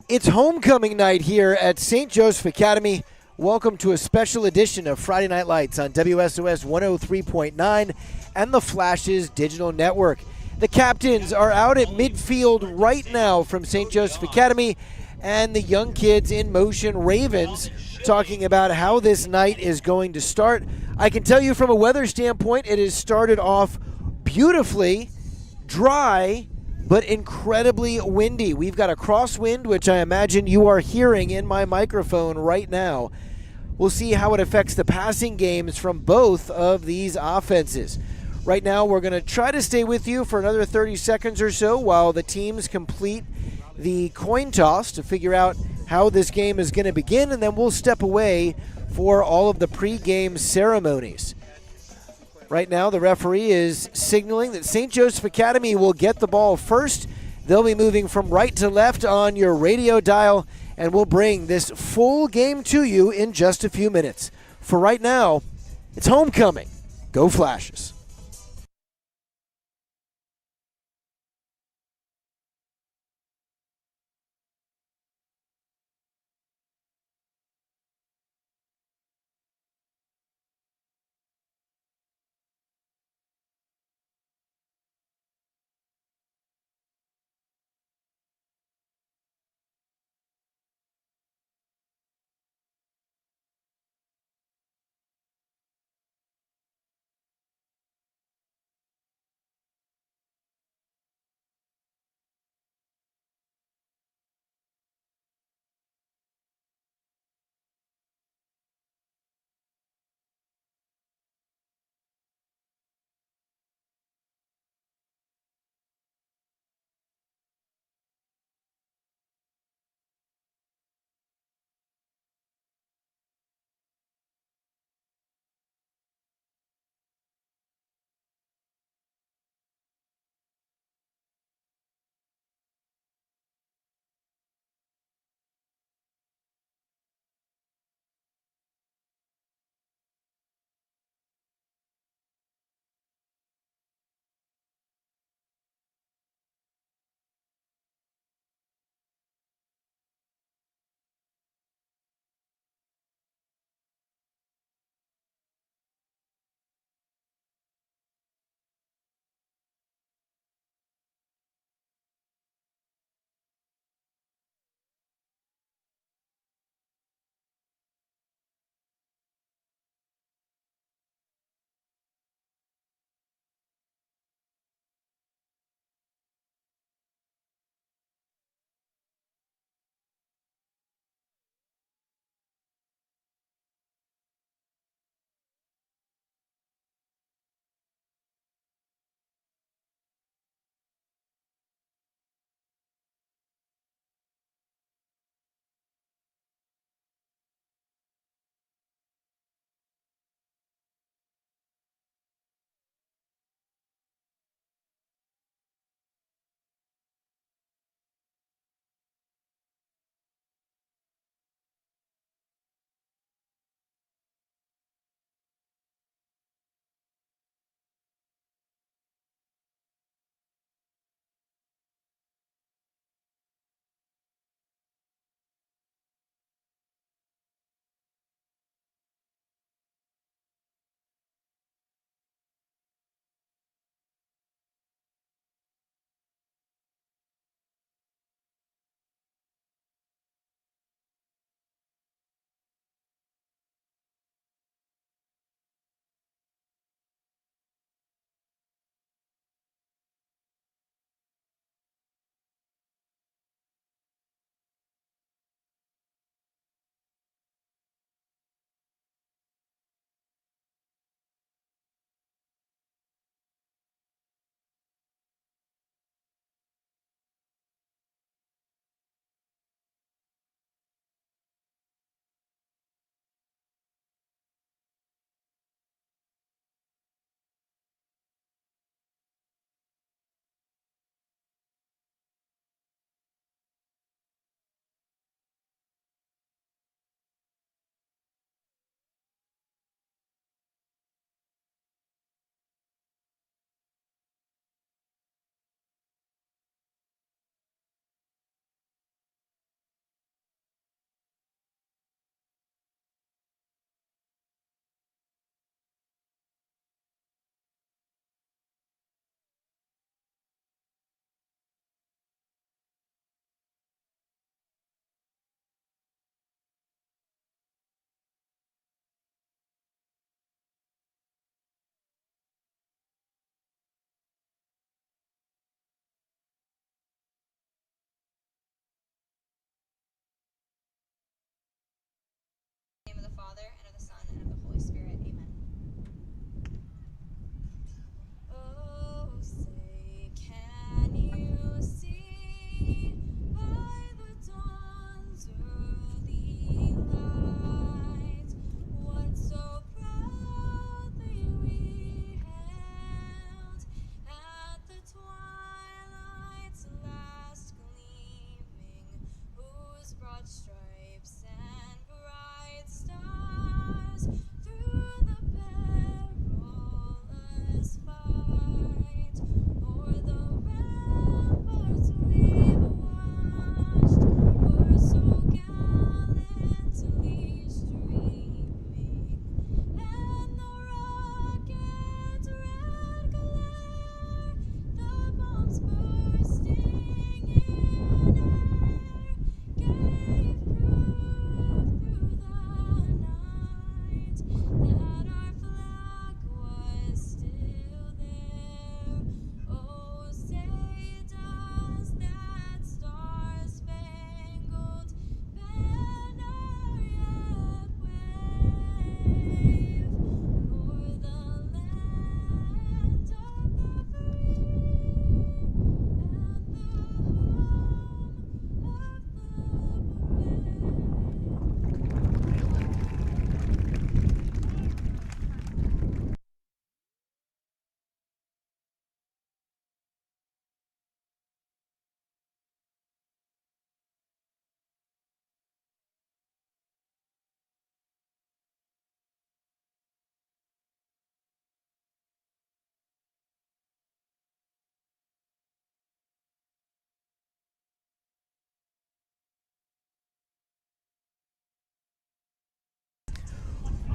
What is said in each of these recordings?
It's homecoming night here at St. Joseph Academy. Welcome to a special edition of Friday Night Lights on WSOS 103.9 and the Flash's digital network. The captains are out at midfield right now from St. Joseph Academy, and the young kids in motion, Ravens, talking about how this night is going to start. I can tell you from a weather standpoint, it has started off beautifully, dry, but incredibly windy. We've got a crosswind, which I imagine you are hearing in my microphone right now. We'll see how it affects the passing games from both of these offenses. Right now, we're going to try to stay with you for another 30 seconds or so while the teams complete the coin toss to figure out how this game is going to begin, and then we'll step away for all of the pregame ceremonies. Right now, the referee is signaling that St. Joseph Academy will get the ball first. They'll be moving from right to left on your radio dial, and we'll bring this full game to you in just a few minutes. For right now, it's homecoming. Go Flashes.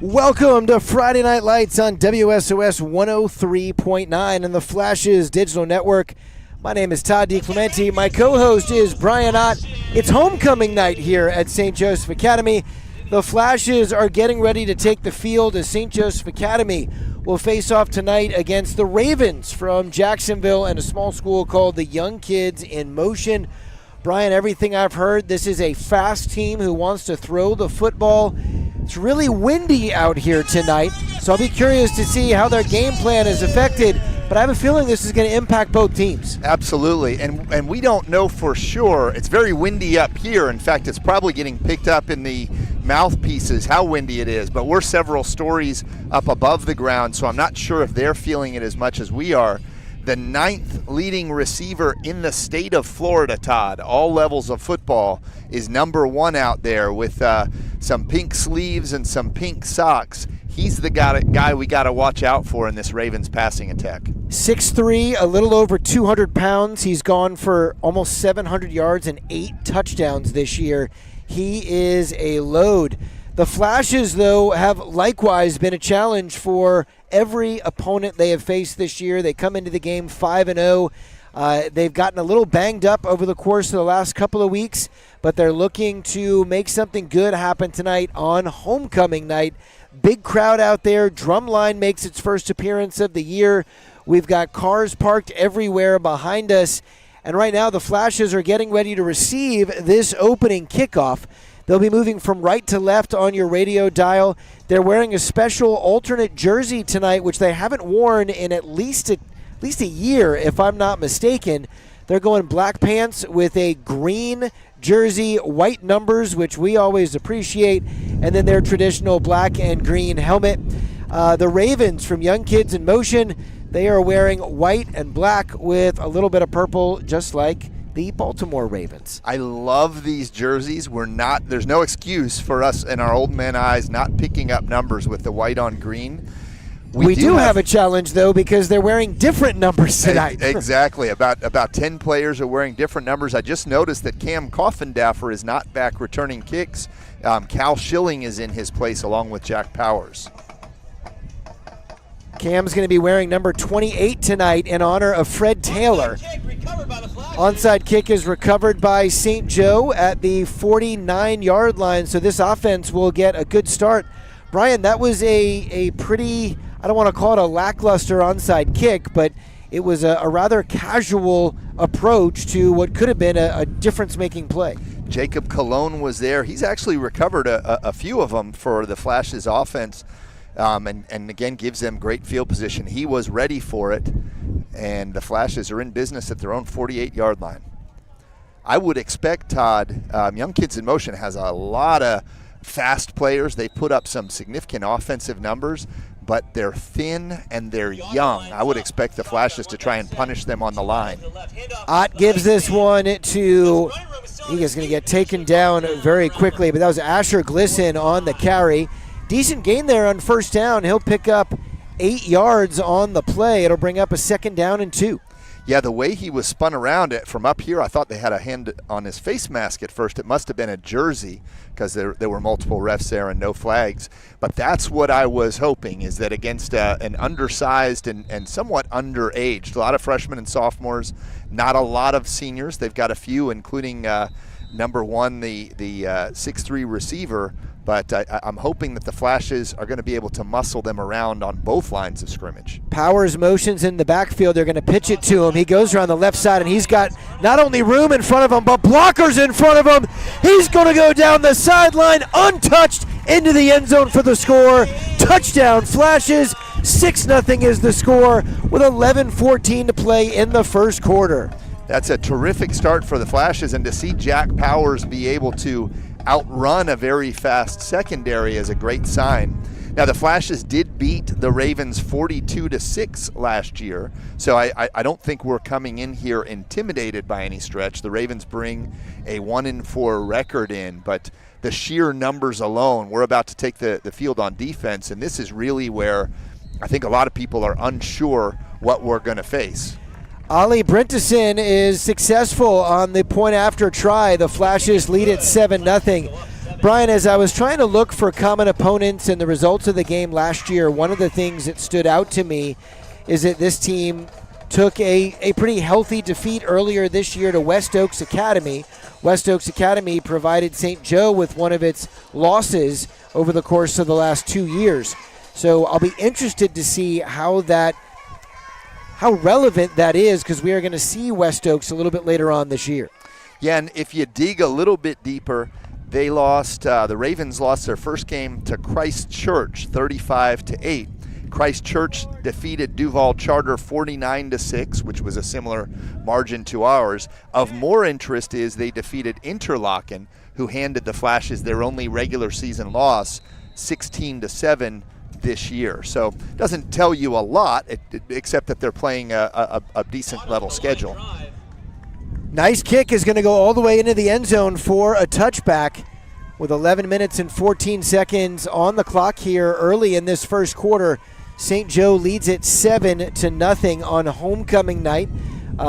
Welcome to Friday Night Lights on WSOS 103.9 and the Flashes Digital Network. My name is Todd DiClemente. My co-host is Brian Ott. It's homecoming night here at St. Joseph Academy. The Flashes are getting ready to take the field as St. Joseph Academy will face off tonight against the Ravens from Jacksonville and a small school called the Young Kids in Motion. Brian, everything I've heard, this is a fast team who wants to throw the football. It's really windy out here tonight, so I'll be curious to see how their game plan is affected, but I have a feeling this is going to impact both teams. Absolutely, and we don't know for sure. It's very windy up here. In fact, it's probably getting picked up in the mouthpieces how windy it is, but we're several stories up above the ground, so I'm not sure if they're feeling it as much as we are. The 9th leading receiver in the state of Florida, Todd, all levels of football, is number 1 out there with some pink sleeves and some pink socks. He's the guy we got to watch out for in this Ravens passing attack. 6'3", a little over 200 pounds. He's gone for almost 700 yards and 8 touchdowns this year. He is a load. The Flashes, though, have likewise been a challenge for every opponent they have faced this year. They come into the game 5-0. They've gotten a little banged up over the course of the last couple of weeks, but they're looking to make something good happen tonight on homecoming night. Big crowd out there. Drumline makes its first appearance of the year. We've got cars parked everywhere behind us. And right now the Flashes are getting ready to receive this opening kickoff. They'll be moving from right to left on your radio dial. They're wearing a special alternate jersey tonight, which they haven't worn in at least a year, if I'm not mistaken. They're going black pants with a green jersey, white numbers, which we always appreciate, and then their traditional black and green helmet. The Ravens from Young Kids in Motion, they are wearing white and black with a little bit of purple, just like the Baltimore Ravens. I love these jerseys. There's no excuse for us in our old man eyes not picking up numbers with the white on green. We do have a challenge, though, because they're wearing different numbers tonight. Exactly. About 10 players are wearing different numbers. I just noticed that Cam Coffindaffer is not back returning kicks. Cal Schilling is in his place along with Jack Powers. Cam's going to be wearing number 28 tonight in honor of Fred Taylor. Onside kick is recovered by St. Joe at the 49-yard line, so this offense will get a good start. Brian, that was a pretty, I don't want to call it a lackluster onside kick, but it was a rather casual approach to what could have been a difference-making play. Jacob Colon was there. He's actually recovered a few of them for the Flashes offense. And again, gives them great field position. He was ready for it, and the Flashes are in business at their own 48-yard line. I would expect, Todd, Young Kids in Motion has a lot of fast players. They put up some significant offensive numbers, but they're thin and they're young. I would expect the Flashes to try and punish them on the line. Ott gives this one to, he is going to get taken down very quickly, but that was Asher Glisson on the carry. Decent gain there on first down. He'll pick up 8 yards on the play. It'll bring up a 2nd down and 2. Yeah, the way he was spun around it from up here, I thought they had a hand on his face mask at first. It must have been a jersey because there were multiple refs there and no flags. But that's what I was hoping, is that against an undersized and somewhat underaged, a lot of freshmen and sophomores, not a lot of seniors. They've got a few, including number 1, the 6'3" receiver. But I'm hoping that the Flashes are going to be able to muscle them around on both lines of scrimmage. Powers motions in the backfield. They're going to pitch it to him. He goes around the left side, and he's got not only room in front of him, but blockers in front of him. He's going to go down the sideline untouched into the end zone for the score. Touchdown, Flashes. 6-0 is the score with 11:14 to play in the first quarter. That's a terrific start for the Flashes, and to see Jack Powers be able to outrun a very fast secondary is a great sign. Now, the Flashes did beat the Ravens 42-6 last year, so I don't think we're coming in here intimidated by any stretch. The Ravens bring a 1-4 record in, but the sheer numbers alone, we're about to take the field on defense, and this is really where I think a lot of people are unsure what we're going to face. Ali Brinteson is successful on the point after try. The Flashes lead at 7-0. Brian, as I was trying to look for common opponents and the results of the game last year, one of the things that stood out to me is that this team took a pretty healthy defeat earlier this year to West Oaks Academy. West Oaks Academy provided St. Joe with one of its losses over the course of the last 2 years. So I'll be interested to see how relevant that is, because we are going to see West Oaks a little bit later on this year. Yeah, and if you dig a little bit deeper, they lost. The Ravens lost their first game to Christ Church, 35-8. Christ Church defeated Duval Charter 49-6, which was a similar margin to ours. Of more interest is they defeated Interlaken, who handed the Flashes their only regular season loss, 16-7 this year. So it doesn't tell you a lot, except that they're playing a decent level schedule. Nice kick is going to go all the way into the end zone for a touchback with 11 minutes and 14 seconds on the clock here early in this first quarter. St. Joe leads it 7-0 on homecoming night.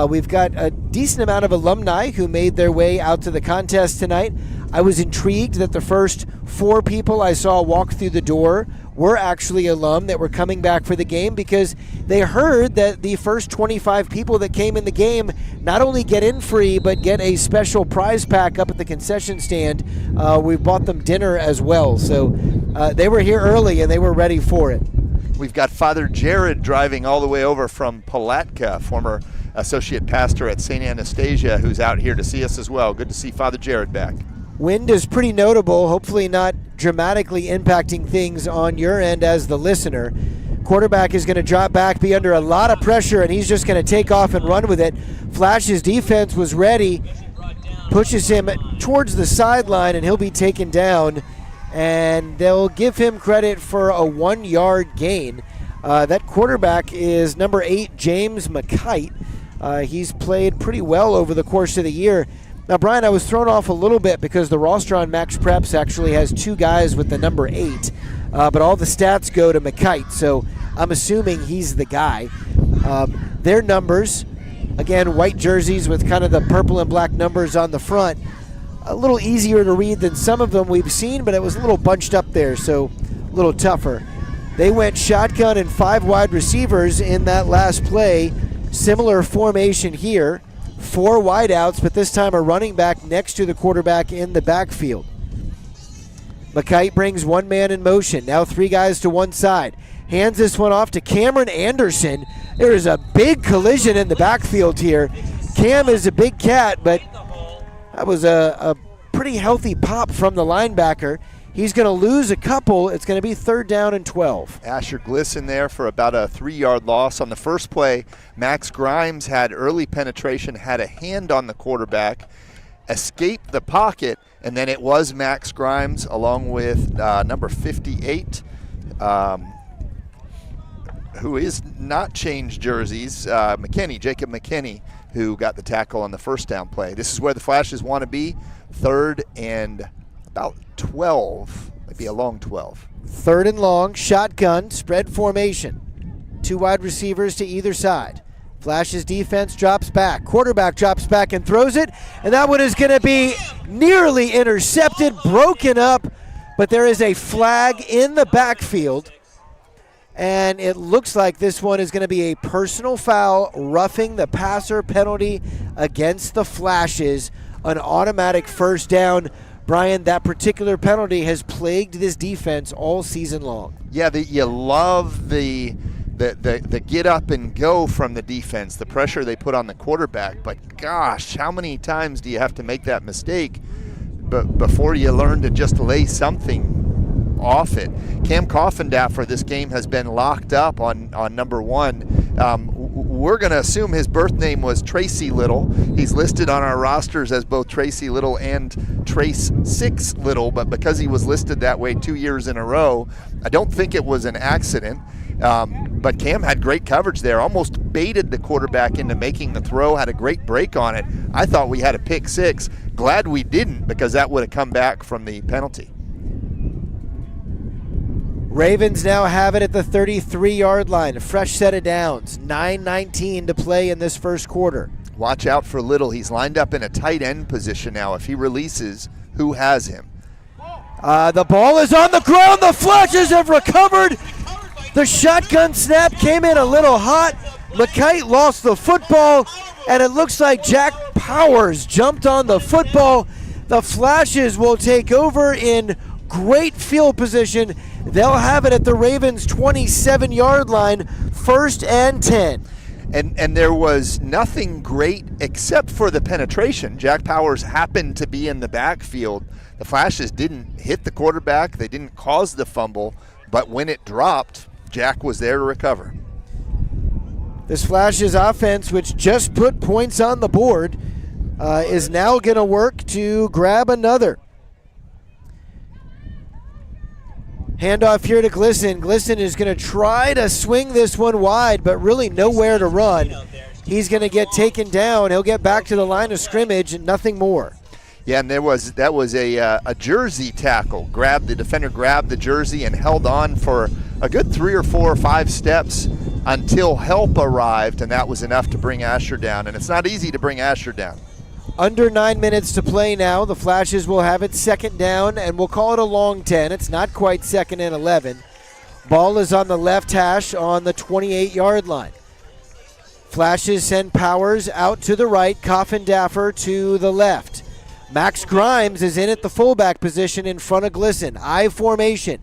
We've got a decent amount of alumni who made their way out to the contest tonight. I was intrigued that the first 4 people I saw walk through the door were actually alum that were coming back for the game, because they heard that the first 25 people that came in the game not only get in free, but get a special prize pack up at the concession stand. We bought them dinner as well. So they were here early and they were ready for it. We've got Father Jared driving all the way over from Palatka, former associate pastor at St. Anastasia, who's out here to see us as well. Good to see Father Jared back. Wind is pretty notable, hopefully not dramatically impacting things on your end as the listener. Quarterback is going to drop back, be under a lot of pressure, and he's just going to take off and run with it. Flash's defense was ready, pushes him towards the sideline, and he'll be taken down. And they'll give him credit for a 1-yard gain. That quarterback is number 8, James McKite. He's played pretty well over the course of the year. Now, Brian, I was thrown off a little bit because the roster on Max Preps actually has 2 guys with the number 8, but all the stats go to McKite, so I'm assuming he's the guy. Their numbers, again, white jerseys with kind of the purple and black numbers on the front, a little easier to read than some of them we've seen, but it was a little bunched up there, so a little tougher. They went shotgun and 5 wide receivers in that last play. Similar formation here. 4 wideouts, but this time a running back next to the quarterback in the backfield. McKite brings 1 man in motion. Now 3 guys to one side. Hands this one off to Cameron Anderson. There is a big collision in the backfield here. Cam is a big cat, but that was a pretty healthy pop from the linebacker. He's going to lose a couple. It's going to be 3rd down and 12. Asher Glisson there for about a 3-yard loss. On the first play, Max Grimes had early penetration, had a hand on the quarterback, escaped the pocket, and then it was Max Grimes along with number 58, who is not changed jerseys, Jacob McKinney, who got the tackle on the first down play. This is where the Flashes want to be, 3rd and about 12, maybe a long 12. 3rd and long, shotgun, spread formation. 2 wide receivers to either side. Flash's defense drops back. Quarterback drops back and throws it, and that one is going to be nearly intercepted, broken up, but there is a flag in the backfield, and it looks like this one is going to be a personal foul, roughing the passer penalty against the Flashes, an automatic 1st down. Brian, that particular penalty has plagued this defense all season long. Yeah, you love the get up and go from the defense, the pressure they put on the quarterback. But gosh, how many times do you have to make that mistake before you learn to just lay something off it? Cam Coffendaff for this game has been locked up on number 1. We're going to assume his birth name was Tracy Little. He's listed on our rosters as both Tracy Little and Trace 6 Little, but because he was listed that way 2 years in a row, I don't think it was an accident. But Cam had great coverage there, almost baited the quarterback into making the throw, had a great break on it. I thought we had a pick 6. Glad we didn't, because that would have come back from the penalty. Ravens now have it at the 33-yard line. A fresh set of downs. 9:19 to play in this first quarter. Watch out for Little. He's lined up in a tight end position now. If he releases, who has him? The ball is on the ground. The Flashes have recovered. The shotgun snap came in a little hot. McKite lost the football, and it looks like Jack Powers jumped on the football. The Flashes will take over in great field position. They'll have it at the Ravens' 27-yard line, 1st and 10. And there was nothing great except for the penetration. Jack Powers happened to be in the backfield. The Flashes didn't hit the quarterback. They didn't cause the fumble. But when it dropped, Jack was there to recover. This Flashes offense, which just put points on the board, is now going to work to grab another. Handoff here to Glisson. Glisson is going to try to swing this one wide, but really nowhere to run. He's going to get taken down. He'll get back to the line of scrimmage and nothing more. Yeah, and that was a jersey tackle. The defender grabbed the jersey and held on for a good 3 or 4 or 5 steps until help arrived, and that was enough to bring Asher down. And it's not easy to bring Asher down. Under 9 minutes to play now. The Flashes will have it 2nd down, and we'll call it a long 10. It's not quite 2nd and 11. Ball is on the left hash on the 28-yard line. Flashes send Powers out to the right, Coffindaffer to the left. Max Grimes is in at the fullback position in front of Glisson. I formation.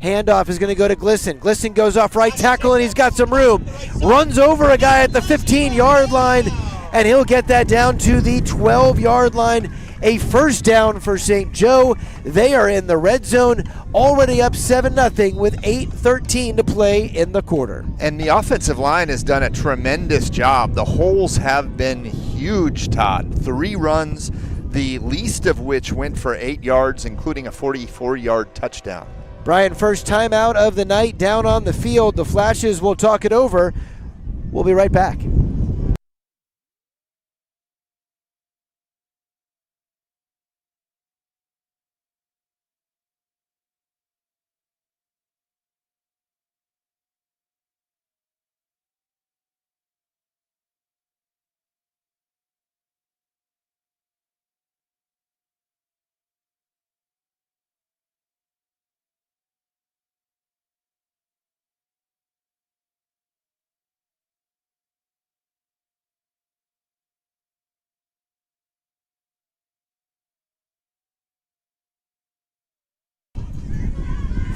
Handoff is going to go to Glisson. Glisson goes off right tackle, and he's got some room. Runs over a guy at the 15-yard line, and he'll get that down to the 12-yard line. A 1st down for St. Joe. They are in the red zone, already up 7-0 with 8:13 to play in the quarter. And the offensive line has done a tremendous job. The holes have been huge, Todd. 3 runs, the least of which went for 8 yards, including a 44-yard touchdown. Brian, first timeout of the night down on the field. The Flashes will talk it over. We'll be right back.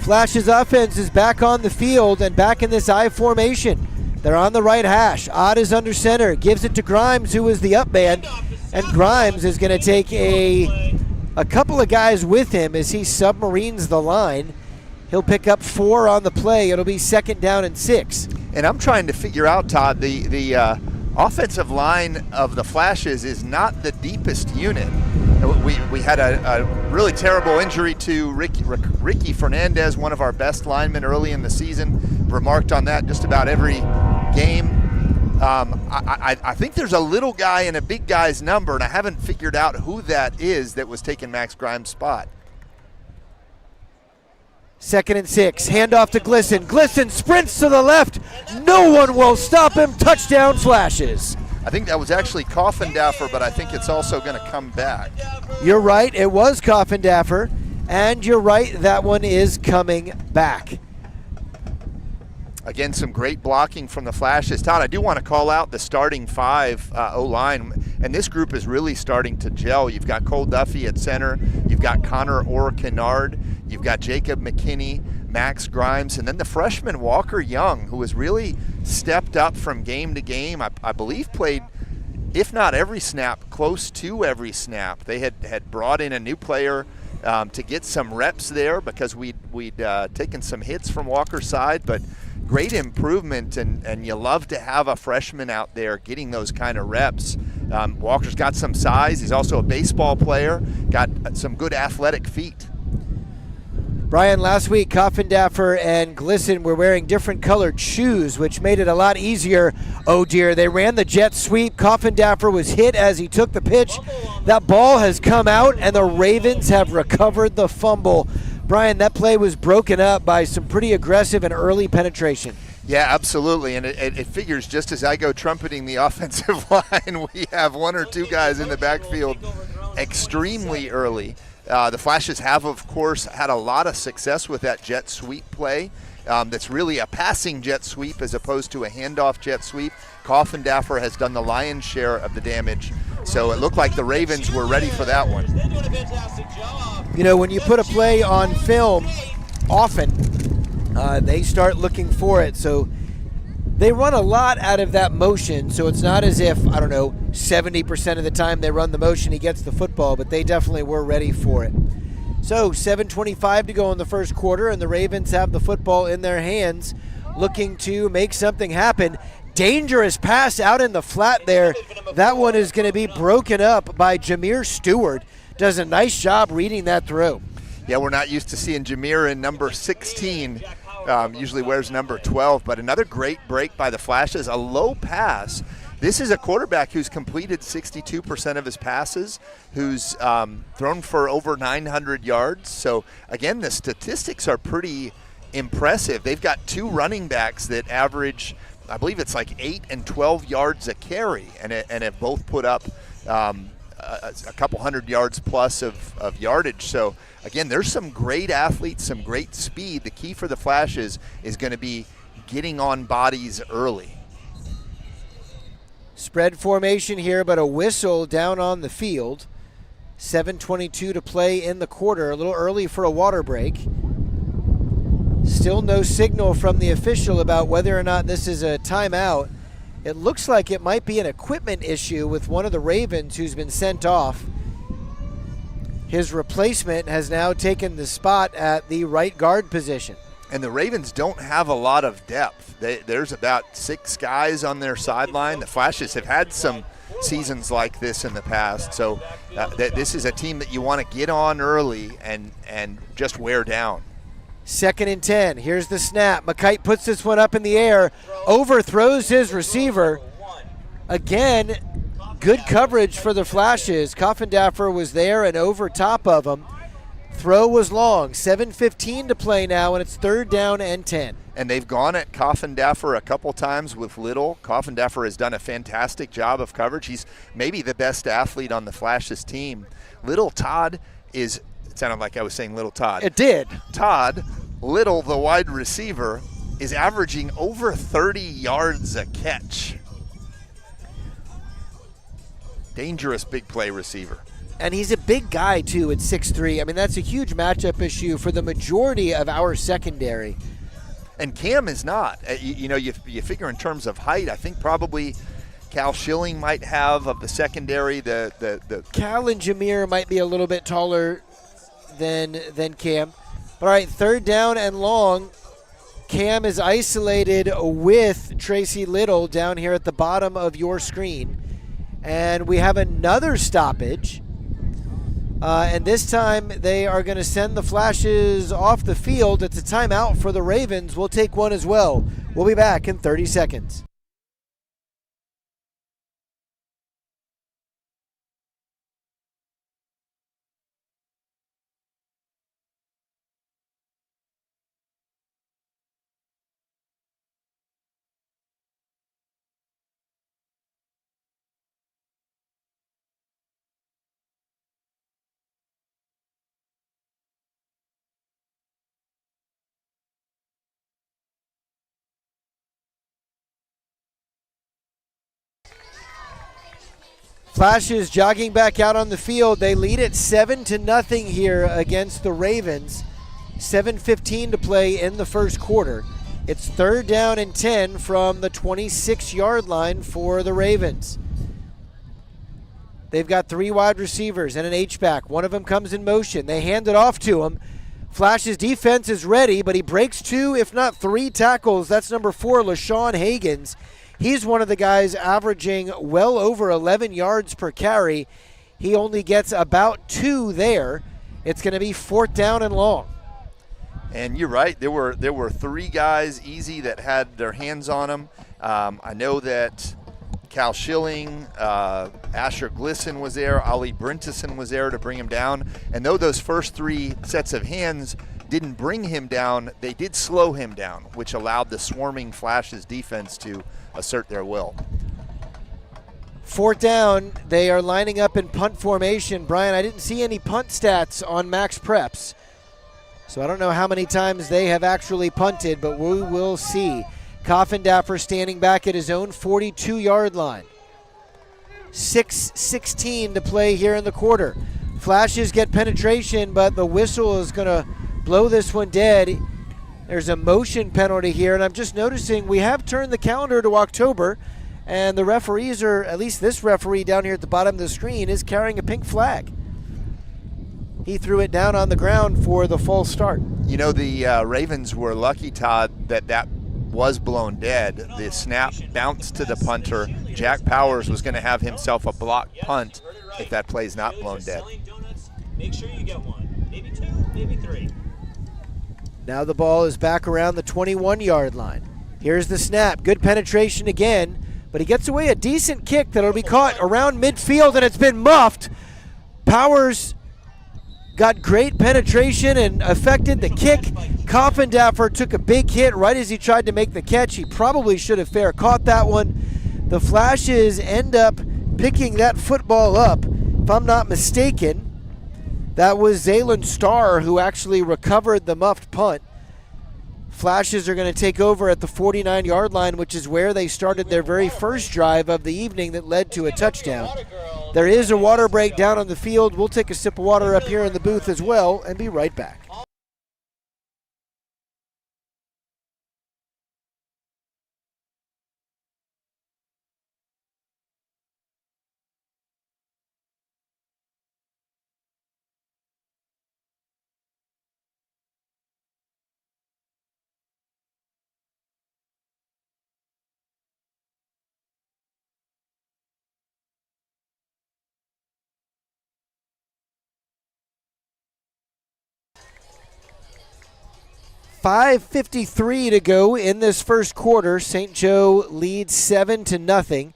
Flash's offense is back on the field and back in this I formation. They're on the right hash. Ott is under center. Gives it to Grimes, who is the up man. And Grimes is going to take a couple of guys with him as he submarines the line. He'll pick up 4 on the play. It'll be 2nd down and 6. And I'm trying to figure out, Todd, the offensive line of the Flashes is not the deepest unit. We had a really terrible injury to Ricky Fernandez, one of our best linemen early in the season. Remarked on that just about every game. I think there's a little guy and a big guy's number, and I haven't figured out who that is that was taking Max Grimes' spot. 2nd and 6. Handoff to Glisson. Glisson sprints to the left. No one will stop him. Touchdown Flashes. I think that was actually Coffindaffer, but I think it's also going to come back. You're right. It was Coffindaffer. And you're right. That one is coming back. Again, some great blocking from the Flashes. Todd, I do want to call out the starting 5 O-line, and this group is really starting to gel. You've got Cole Duffy at center. You've got Connor Orr-Kennard. You've got Jacob McKinney, Max Grimes, and then the freshman Walker Young, who has really stepped up from game to game. I believe played, if not every snap, close to every snap. They had brought in a new player to get some reps there because we'd taken some hits from Walker's side, but great improvement, and you love to have a freshman out there getting those kind of reps. Walker's got some size. He's also a baseball player, got some good athletic feet. Brian, last week, Coffindaffer and Glisson were wearing different colored shoes, which made it a lot easier. Oh, dear. They ran the jet sweep. Coffindaffer was hit as he took the pitch. That ball has come out, and the Ravens have recovered the fumble. Brian, that play was broken up by some pretty aggressive and early penetration. Yeah, absolutely, and it figures just as I go trumpeting the offensive line, we have 1 or 2 guys in the backfield extremely early. The Flashes have, of course, had a lot of success with that jet sweep play. That's really a passing jet sweep as opposed to a handoff jet sweep. Coffindaffer has done the lion's share of the damage, so it looked like the Ravens were ready for that one. You know, when you put a play on film, often they start looking for it. So they run a lot out of that motion, so it's not as if, 70% of the time they run the motion, he gets the football, but they definitely were ready for it. So 7:25 to go in the first quarter, and the Ravens have the football in their hands, looking to make something happen. Dangerous pass out in the flat there. That one is going to be broken up by Jameer Stewart. Does a nice job reading that throw. Yeah, we're not used to seeing Jameer in number 16. Usually wears number 12, but another great break by the Flashes. A low pass. This is a quarterback who's completed 62% of his passes, who's thrown for over 900 yards. So, again, the statistics are pretty impressive. They've got two running backs that average, I believe it's like 8 and 12 yards a carry, and have both put up a couple hundred yards plus of yardage. So, again, there's some great athletes, some great speed. The key for the Flashes is going to be getting on bodies early. Spread formation here, but a whistle down on the field. 7:22 to play in the quarter. A little early for a water break. Still no signal from the official about whether or not this is a timeout. It looks like it might be an equipment issue with one of the Ravens who's been sent off. His replacement has now taken the spot at the right guard position. And the Ravens don't have a lot of depth. There's about 6 guys on their sideline. The Flashes have had some seasons like this in the past. So this is a team that you want to get on early and just wear down. 2nd and 10. Here's the snap. McKite puts this one up in the air, overthrows his receiver. Again, good coverage for the Flashes. Coffindaffer was there and over top of him. Throw was long. 7:15 to play now, and it's 3rd down and 10. And they've gone at Coffindaffer a couple times with Little. Coffindaffer has done a fantastic job of coverage. He's maybe the best athlete on the Flashes team. Little Todd is, it sounded like I was saying Little Todd. It did. Todd Little, the wide receiver, is averaging over 30 yards a catch. Dangerous big play receiver. And he's a big guy, too, at 6'3". I mean, that's a huge matchup issue for the majority of our secondary. And Cam is not. You figure in terms of height, I think probably Cal Schilling might have of the secondary. The Cal and Jameer might be a little bit taller than Cam. All right, 3rd down and long. Cam is isolated with Tracy Little down here at the bottom of your screen. And we have another stoppage. And this time they are going to send the Flashes off the field. It's a timeout for the Ravens. We'll take one as well. We'll be back in 30 seconds. Flashes jogging back out on the field. They lead it 7-0 here against the Ravens. 7:15 to play in the first quarter. It's 3rd down and 10 from the 26-yard line for the Ravens. They've got 3 wide receivers and an H-back. One of them comes in motion. They hand it off to him. Flash's defense is ready, but he breaks 2, if not 3 tackles. That's number 4, LaShawn Hagans. He's one of the guys averaging well over 11 yards per carry. He only gets about 2 there. It's going to be 4th down and long. And you're right. There were 3 guys easy that had their hands on him. I know that Cal Schilling, Asher Glisson was there, Ali Brinteson was there to bring him down. And though those first 3 sets of hands didn't bring him down, they did slow him down, which allowed the swarming Flashes defense to assert their will. 4th down, they are lining up in punt formation. Brian, I didn't see any punt stats on Max Preps, so I don't know how many times they have actually punted, but we will see. Coffindaffer standing back at his own 42-yard line. 6:16 to play here in the quarter. Flashes get penetration, but the whistle is going to blow this one dead. There's a motion penalty here, and I'm just noticing we have turned the calendar to October, and the referees are, at least this referee down here at the bottom of the screen, is carrying a pink flag. He threw it down on the ground for the false start. You know, the Ravens were lucky, Todd, that was blown dead. The snap bounced to the punter. Jack Powers was going to have himself a block punt if that play's not blown dead. Make sure you get one. Maybe 2, maybe 3. Now the ball is back around the 21-yard line. Here's the snap. Good penetration again, but he gets away a decent kick that'll be caught around midfield, and it's been muffed. Powers got great penetration and affected the kick. Coffindaffer took a big hit right as he tried to make the catch. He probably should have fair caught that one. The Flashes end up picking that football up. If I'm not mistaken, that was Zaylen Starr who actually recovered the muffed punt. Flashes are going to take over at the 49-yard line, which is where they started their very first drive of the evening that led to a touchdown. There is a water break down on the field. We'll take a sip of water up here in the booth as well and be right back. .5:53 to go in this first quarter. St. Joe leads 7-0.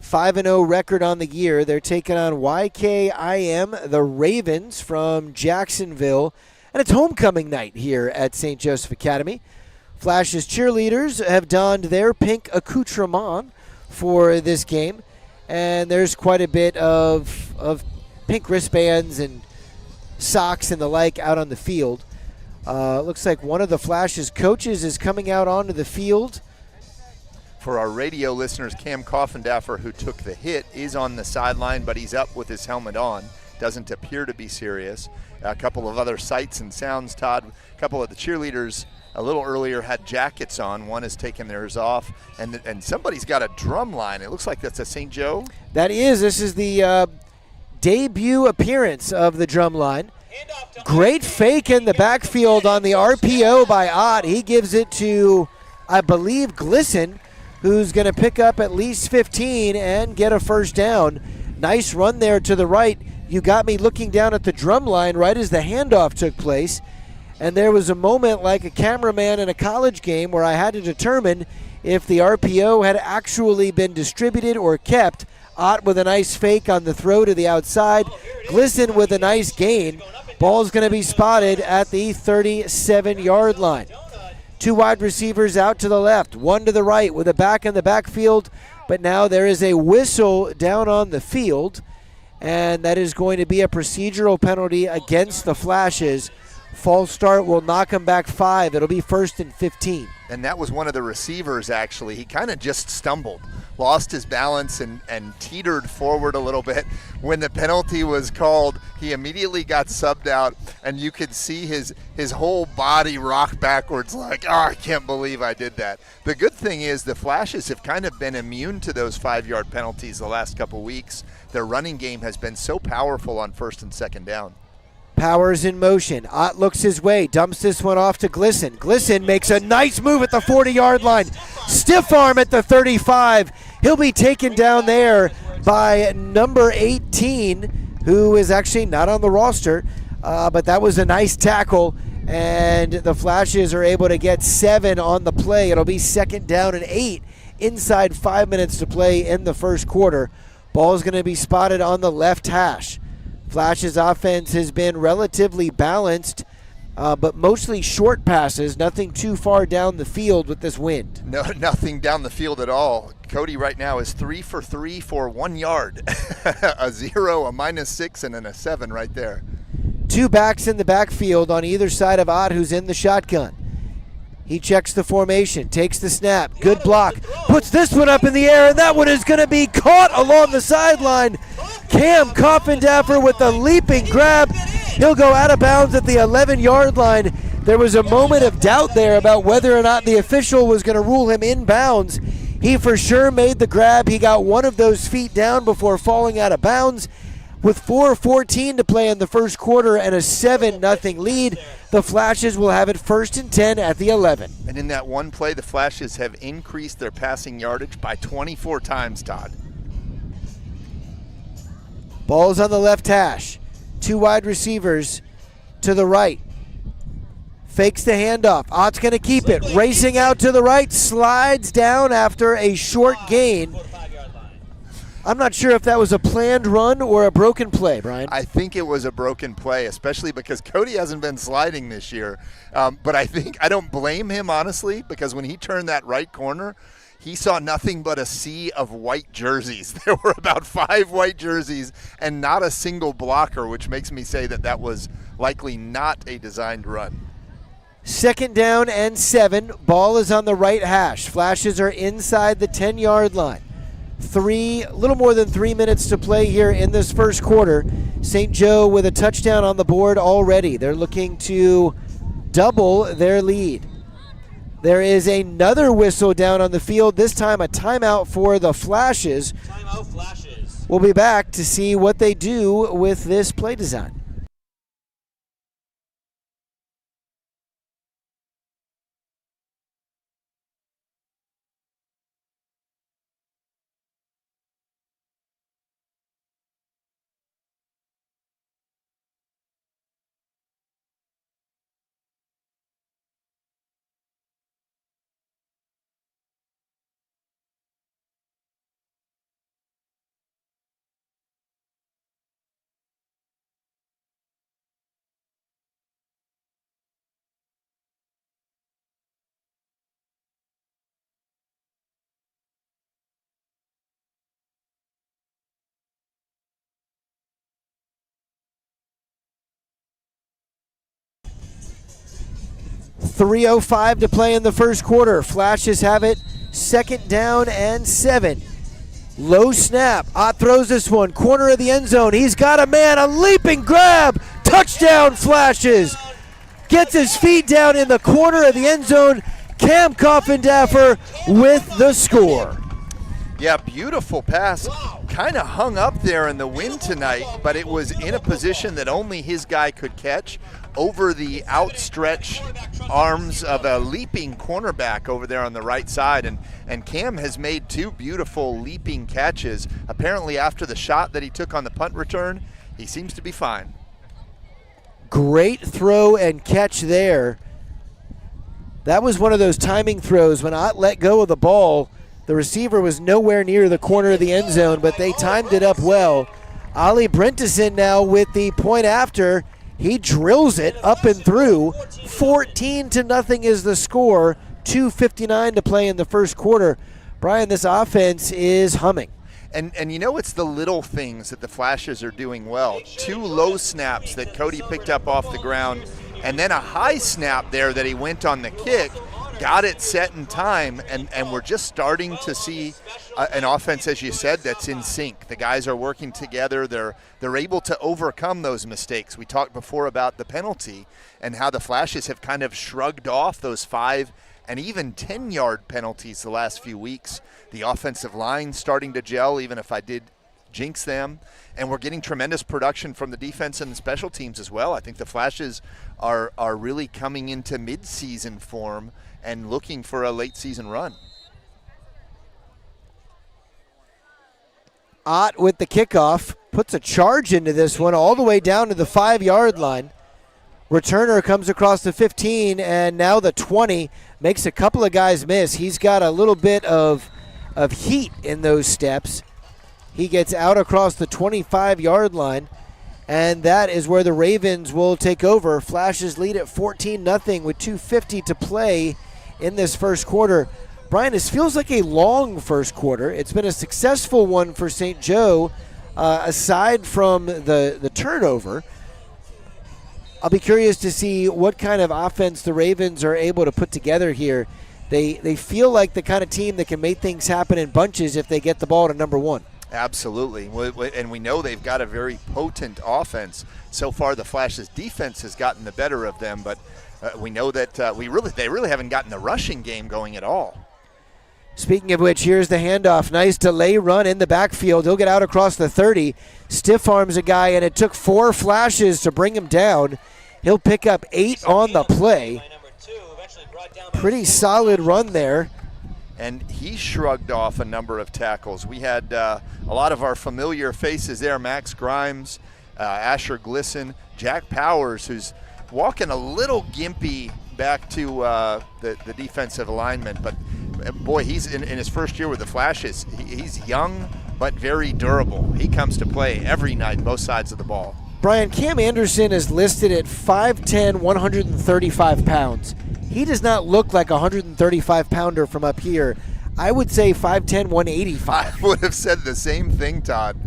5-0 record on the year. They're taking on YKIM, the Ravens from Jacksonville. And it's homecoming night here at St. Joseph Academy. Flash's cheerleaders have donned their pink accoutrement for this game. And there's quite a bit of pink wristbands and socks and the like out on the field. Looks like one of the Flash's coaches is coming out onto the field. For our radio listeners, Cam Coffindaffer, who took the hit, is on the sideline, but he's up with his helmet on. Doesn't appear to be serious. A couple of other sights and sounds, Todd. A couple of the cheerleaders a little earlier had jackets on. One has taken theirs off, and somebody's got a drum line. It looks like that's a St. Joe. That is. This is the debut appearance of the drum line. Great fake in the backfield on the RPO by Ott. He gives it to, I believe, Glisson, who's going to pick up at least 15 and get a first down. Nice run there to the right. You got me looking down at the drum line right as the handoff took place. And there was a moment like a cameraman in a college game where I had to determine if the RPO had actually been distributed or kept. Ott with a nice fake on the throw to the outside. Glisson with a nice gain. Ball's going to be spotted at the 37-yard line. Two wide receivers out to the left, one to the right with a back in the backfield. But now there is a whistle down on the field, and that is going to be a procedural penalty against the Flashes. False start will knock him back 5. It'll be 1st and 15. And that was one of the receivers, actually. He kind of just stumbled, lost his balance, and teetered forward a little bit. When the penalty was called, he immediately got subbed out, and you could see his whole body rock backwards like, oh, I can't believe I did that. The good thing is the Flashes have kind of been immune to those 5-yard penalties the last couple weeks. Their running game has been so powerful on 1st and 2nd down. Powers in motion. Ott looks his way, dumps this one off to Glisson. Glisson makes a nice move at the 40-yard line. Stiff arm at the 35. He'll be taken down there by number 18, who is actually not on the roster, but that was a nice tackle, and the Flashes are able to get 7 on the play. It'll be 2nd down and 8 inside 5 minutes to play in the first quarter. Ball's going to be spotted on the left hash. Flash's offense has been relatively balanced but mostly short passes, nothing too far down the field with this wind. No, nothing down the field at all. Cody right now is 3 for 3 for 1 yard. A 0, a -6, and then a 7 right there. Two backs in the backfield on either side of Ott, who's in the shotgun. He checks the formation, takes the snap, good block, puts this one up in the air, and that one is going to be caught along the sideline. Cam Coffindaffer with a leaping grab. He'll go out of bounds at the 11-yard line. There was a moment of doubt there about whether or not the official was going to rule him in bounds. He for sure made the grab. He got one of those feet down before falling out of bounds. With 4:14 to play in the first quarter and a 7-0 lead, the Flashes will have it 1st and 10 at the 11. And in that one play, the Flashes have increased their passing yardage by 24 times, Todd. Ball's on the left hash. Two wide receivers to the right. Fakes the handoff. Ott's going to keep it. Racing out to the right. Slides down after a short gain. I'm not sure if that was a planned run or a broken play, Brian. I think it was a broken play, especially because Cody hasn't been sliding this year. But I don't blame him, honestly, because when he turned that right corner, he saw nothing but a sea of white jerseys. There were about 5 white jerseys and not a single blocker, which makes me say that that was likely not a designed run. 2nd down and 7. Ball is on the right hash. Flashes are inside the 10-yard line. A little more than 3 minutes to play here in this first quarter. St. Joe with a touchdown on the board already. They're looking to double their lead. There is another whistle down on the field, this time a timeout for the Flashes. Timeout Flashes. We'll be back to see what they do with this play design. .305 to play in the first quarter. Flashes have it 2nd down and 7. Low snap. Ott throws this one. Corner of the end zone. He's got a man. A leaping grab. Touchdown Flashes. Gets his feet down in the corner of the end zone. Cam Coffindaffer with the score. Yeah, beautiful pass. Kind of hung up there in the wind tonight, but it was in a position that only his guy could catch over the outstretched arms of a leaping cornerback over there on the right side. And Cam has made 2 beautiful leaping catches. Apparently after the shot that he took on the punt return, he seems to be fine. Great throw and catch there. That was one of those timing throws. When Ott let go of the ball, the receiver was nowhere near the corner of the end zone, but they timed it up well. Ali Brentison now with the point after. He drills it up and through. 14-0 is the score. 2:59 to play in the first quarter. Brian, this offense is humming. And you know, it's the little things that the Flashes are doing well. 2 low snaps that Cody picked up off the ground, and then a high snap there that he went on the kick, got it set in time, and we're just starting to see an offense, as you said, that's in sync. The guys are working together. They're able to overcome those mistakes. We talked before about the penalty and how the Flashes have kind of shrugged off those 5 and even 10-yard penalties the last few weeks. The offensive line starting to gel, even if I did jinx them. And we're getting tremendous production from the defense and the special teams as well. I think the Flashes are really coming into mid-season form and looking for a late-season run. Ott with the kickoff puts a charge into this one all the way down to the 5-yard line. Returner comes across the 15 and now the 20, makes a couple of guys miss. He's got a little bit of heat in those steps. He gets out across the 25-yard line. And that is where the Ravens will take over. Flashes lead at 14-0 with 2:50 to play in this first quarter. Brian, this feels like a long first quarter. It's been a successful one for St. Joe, aside from the turnover. I'll be curious to see what kind of offense the Ravens are able to put together here. They feel like the kind of team that can make things happen in bunches if they get the ball to number one. Absolutely, and we know they've got a very potent offense. So far, the Flash's defense has gotten the better of them, but we know that they really haven't gotten the rushing game going at all. Speaking of which, here's the handoff. Nice delay run in the backfield. He'll get out across the 30. Stiff arms a guy, and it took 4 Flashes to bring him down. He'll pick up 8 on the play. Pretty solid run there. And he shrugged off a number of tackles. We had a lot of our familiar faces there, Max Grimes, Asher Glisson, Jack Powers, who's walking a little gimpy back to the defensive alignment. But, boy, he's in his first year with the Flashes. He's young but very durable. He comes to play every night, both sides of the ball. Brian, Cam Anderson is listed at 5'10", 135 pounds. He does not look like a 135-pounder from up here. I would say 5'10", 185. I would have said the same thing, Todd.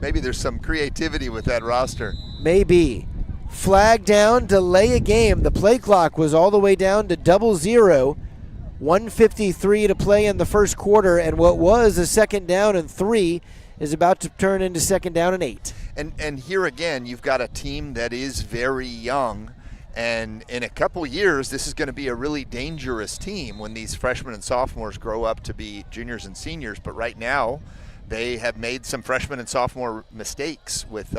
Maybe there's some creativity with that roster. Maybe. Flag down, delay a game. The play clock was all the way down to 0-0. 1:53 to play in the first quarter, and what was a 2nd down and 3 is about to turn into 2nd down and 8. And here again, you've got a team that is very young. And in a couple years, this is going to be a really dangerous team when these freshmen and sophomores grow up to be juniors and seniors. But right now, they have made some freshman and sophomore mistakes with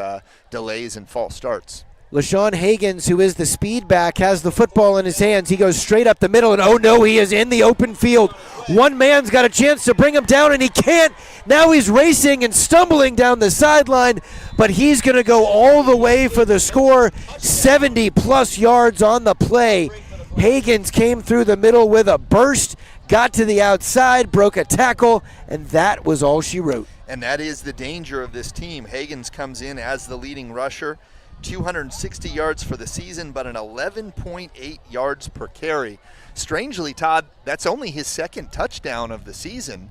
delays and false starts. LaShawn Hagans, who is the speed back, has the football in his hands. He goes straight up the middle, and oh no, he is in the open field. One man's got a chance to bring him down, and he can't. Now he's racing and stumbling down the sideline, but he's going to go all the way for the score. 70-plus yards on the play. Hagans came through the middle with a burst, got to the outside, broke a tackle, and that was all she wrote. And that is the danger of this team. Hagans comes in as the leading rusher. 260 yards for the season, but an 11.8 yards per carry. Strangely, Todd, that's only his 2nd touchdown of the season.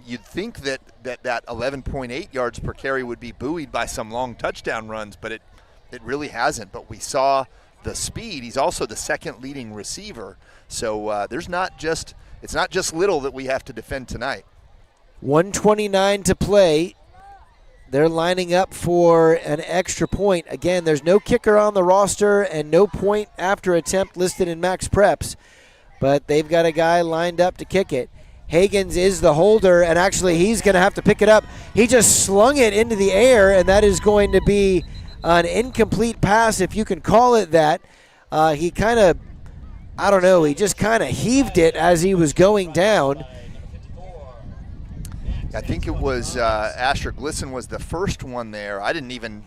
You'd think that 11.8 yards per carry would be buoyed by some long touchdown runs, but it really hasn't. But we saw the speed. He's also the 2nd leading receiver. So it's not just little that we have to defend tonight. 1:29 to play. They're lining up for an extra point. Again, there's no kicker on the roster and no point after attempt listed in max preps, but they've got a guy lined up to kick it. Hagans is the holder, and actually he's going to have to pick it up. He just slung it into the air, and that is going to be an incomplete pass, if you can call it that. He kind of, I don't know, he just kind of heaved it as he was going down. I think it was Asher Glisson was the first one there. I didn't even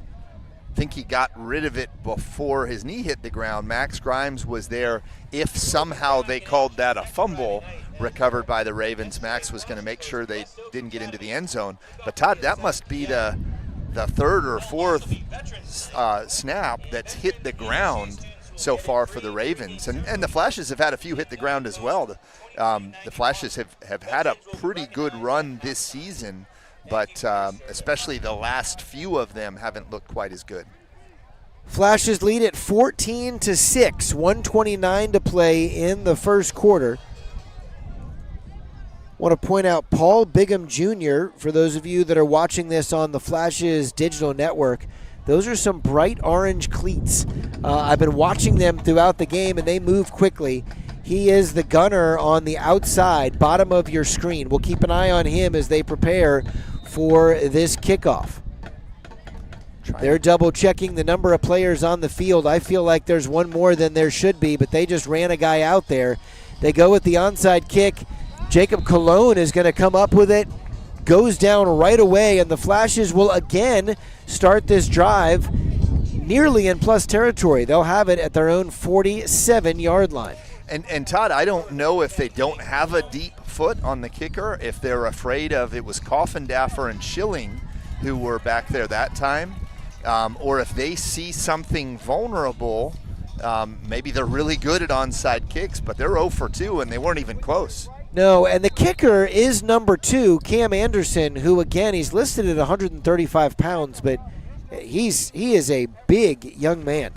think he got rid of it before his knee hit the ground. Max Grimes was there. If somehow they called that a fumble recovered by the Ravens, Max was going to make sure they didn't get into the end zone. But Todd, that must be the 3rd or 4th snap that's hit the ground so far for the Ravens. And the Flashes have had a few hit the ground as well. The Flashes have had a pretty good run this season, but especially the last few of them haven't looked quite as good. Flashes lead at 14-6, 1:29 to play in the first quarter. Want to point out Paul Bigham Jr., for those of you that are watching this on the Flashes digital network. Those are some bright orange cleats. I've been watching them throughout the game, and they move quickly. He is the gunner on the outside, bottom of your screen. We'll keep an eye on him as they prepare for this kickoff. They're double-checking the number of players on the field. I feel like there's one more than there should be, but they just ran a guy out there. They go with the onside kick. Jacob Cologne is going to come up with it. Goes down right away, and the Flashes will again start this drive nearly in plus territory. They'll have it at their own 47-yard line. And Todd, I don't know if they don't have a deep foot on the kicker, if they're afraid of, it was Coffindaffer and Schilling who were back there that time. or if they see something vulnerable, maybe they're really good at onside kicks, but they're 0 for 2 and they weren't even close. No, and the kicker is number 2, Cam Anderson, who, again, he's listed at 135 pounds, but he is a big young man.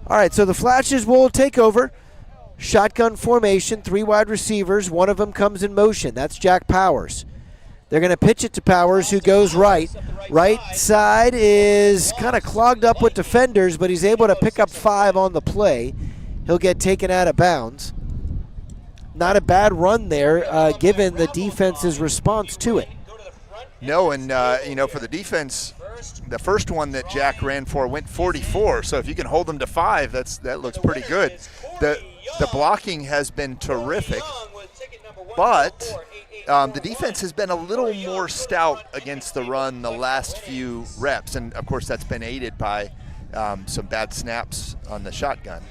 All right, so the Flashes will take over. Shotgun formation, 3 wide receivers. One of them comes in motion. That's Jack Powers. They're going to pitch it to Powers, who goes right. Right side is kind of clogged up with defenders, but he's able to pick up 5 on the play. He'll get taken out of bounds. Not a bad run there, given the defense's response to it. No, and, for the defense, the first one that Jack ran for went 44, so if you can hold them to 5, that looks pretty good. The blocking has been terrific, but the defense has been a little more stout against the run the last few reps, and, of course, that's been aided by some bad snaps on the shotgun.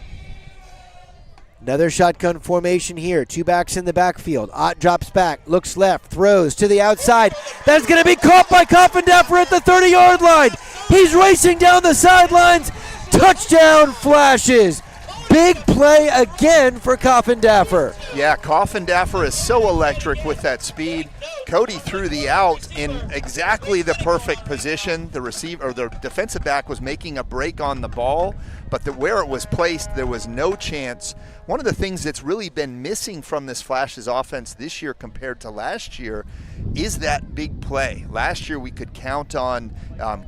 Another shotgun formation here. 2 backs in the backfield. Ott drops back, looks left, throws to the outside. That's going to be caught by Koffendaffer at the 30-yard line. He's racing down the sidelines. Touchdown Flashes. Big play again for Koffendaffer. Yeah, Koffendaffer is so electric with that speed. Cody threw the out in exactly the perfect position. The receiver or the defensive back was making a break on the ball, but where it was placed, there was no chance. One of the things that's really been missing from this Flashes offense this year compared to last year is that big play. Last year we could count on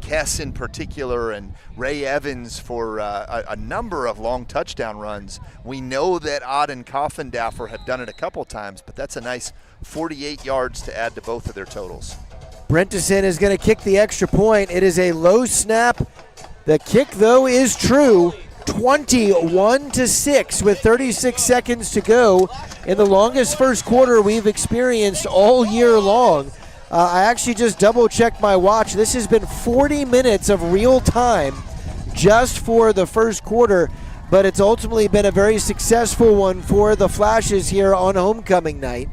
Kess in particular and Ray Evans for a number of long touchdown runs. We know that Ott and Koffendaffer have done it a couple times, but that's a nice 48 yards to add to both of their totals. Brentison is going to kick the extra point. It is a low snap. The kick, though, is true. 21-6 with 36 seconds to go in the longest first quarter we've experienced all year long. I actually just double-checked my watch. This has been 40 minutes of real time just for the first quarter, but it's ultimately been a very successful one for the Flashes here on homecoming night.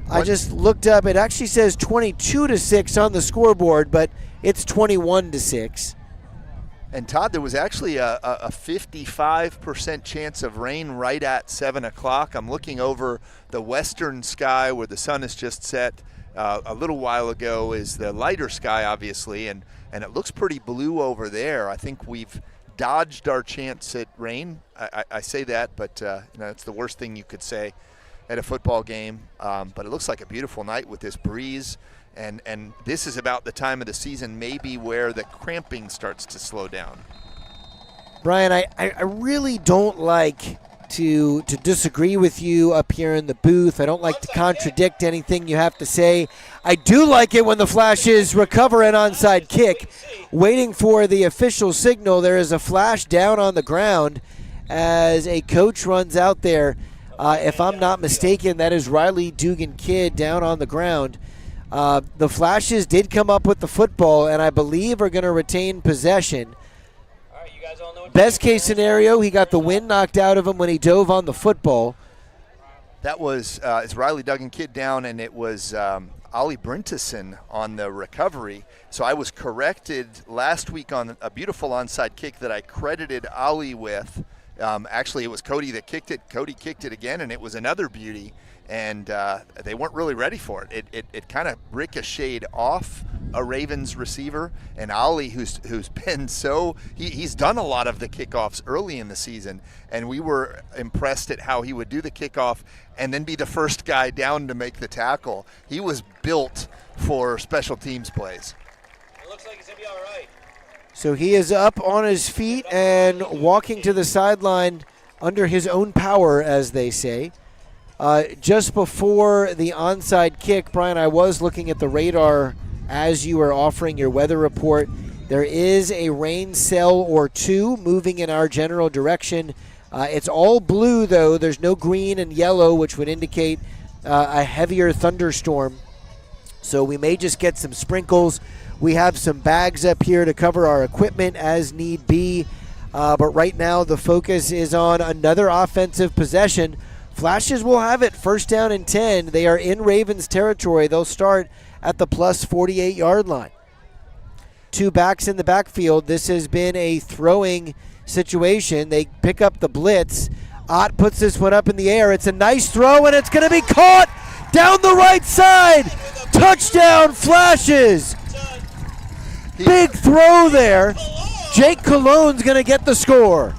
I just looked up. It actually says 22-6 on the scoreboard, but it's 21-6. And Todd, there was actually a 55% chance of rain right at 7 o'clock. I'm looking over the western sky where the sun has just set. A little while ago is the lighter sky, obviously, and it looks pretty blue over there. I think we've dodged our chance at rain. I say that, but it's the worst thing you could say at a football game. But it looks like a beautiful night with this breeze. And this is about the time of the season maybe where the cramping starts to slow down. Brian, I really don't like to disagree with you up here in the booth. I don't like to contradict anything you have to say. I do like it when the Flashes recover an onside kick. Waiting for the official signal, there is a flash down on the ground as a coach runs out there. If I'm not mistaken, that is Riley Dugan-Kidd down on the ground. The Flashes did come up with the football and I believe are going to retain possession. All right, you guys all know Best case scenario, he got the wind knocked out of him when he dove on the football. That was it's Riley Dugan-Kidd down, and it was Ollie Brentison on the recovery. So I was corrected last week on a beautiful onside kick that I credited Ollie with. Actually, it was Cody that kicked it. Cody kicked it again, and it was another beauty. And they weren't really ready for it. It kind of ricocheted off a Ravens receiver, and Ollie, who's been he's done a lot of the kickoffs early in the season, and we were impressed at how he would do the kickoff and then be the first guy down to make the tackle. He was built for special teams plays. It looks like he's going to be all right. So he is up on his feet and walking to the sideline under his own power, as they say. Just before the onside kick, Brian, I was looking at the radar as you were offering your weather report. There is a rain cell or two moving in our general direction. It's all blue, though. There's no green and yellow, which would indicate a heavier thunderstorm. So we may just get some sprinkles. We have some bags up here to cover our equipment as need be. But right now the focus is on another offensive possession. Flashes will have it, first down and 10. They are in Ravens territory. They'll start at the plus 48-yard line. two backs in the backfield. This has been a throwing situation. They pick up the blitz. Ott puts this one up in the air. It's a nice throw, and it's going to be caught down the right side. Touchdown, Flashes. Big throw there. Jake Cologne's going to get the score.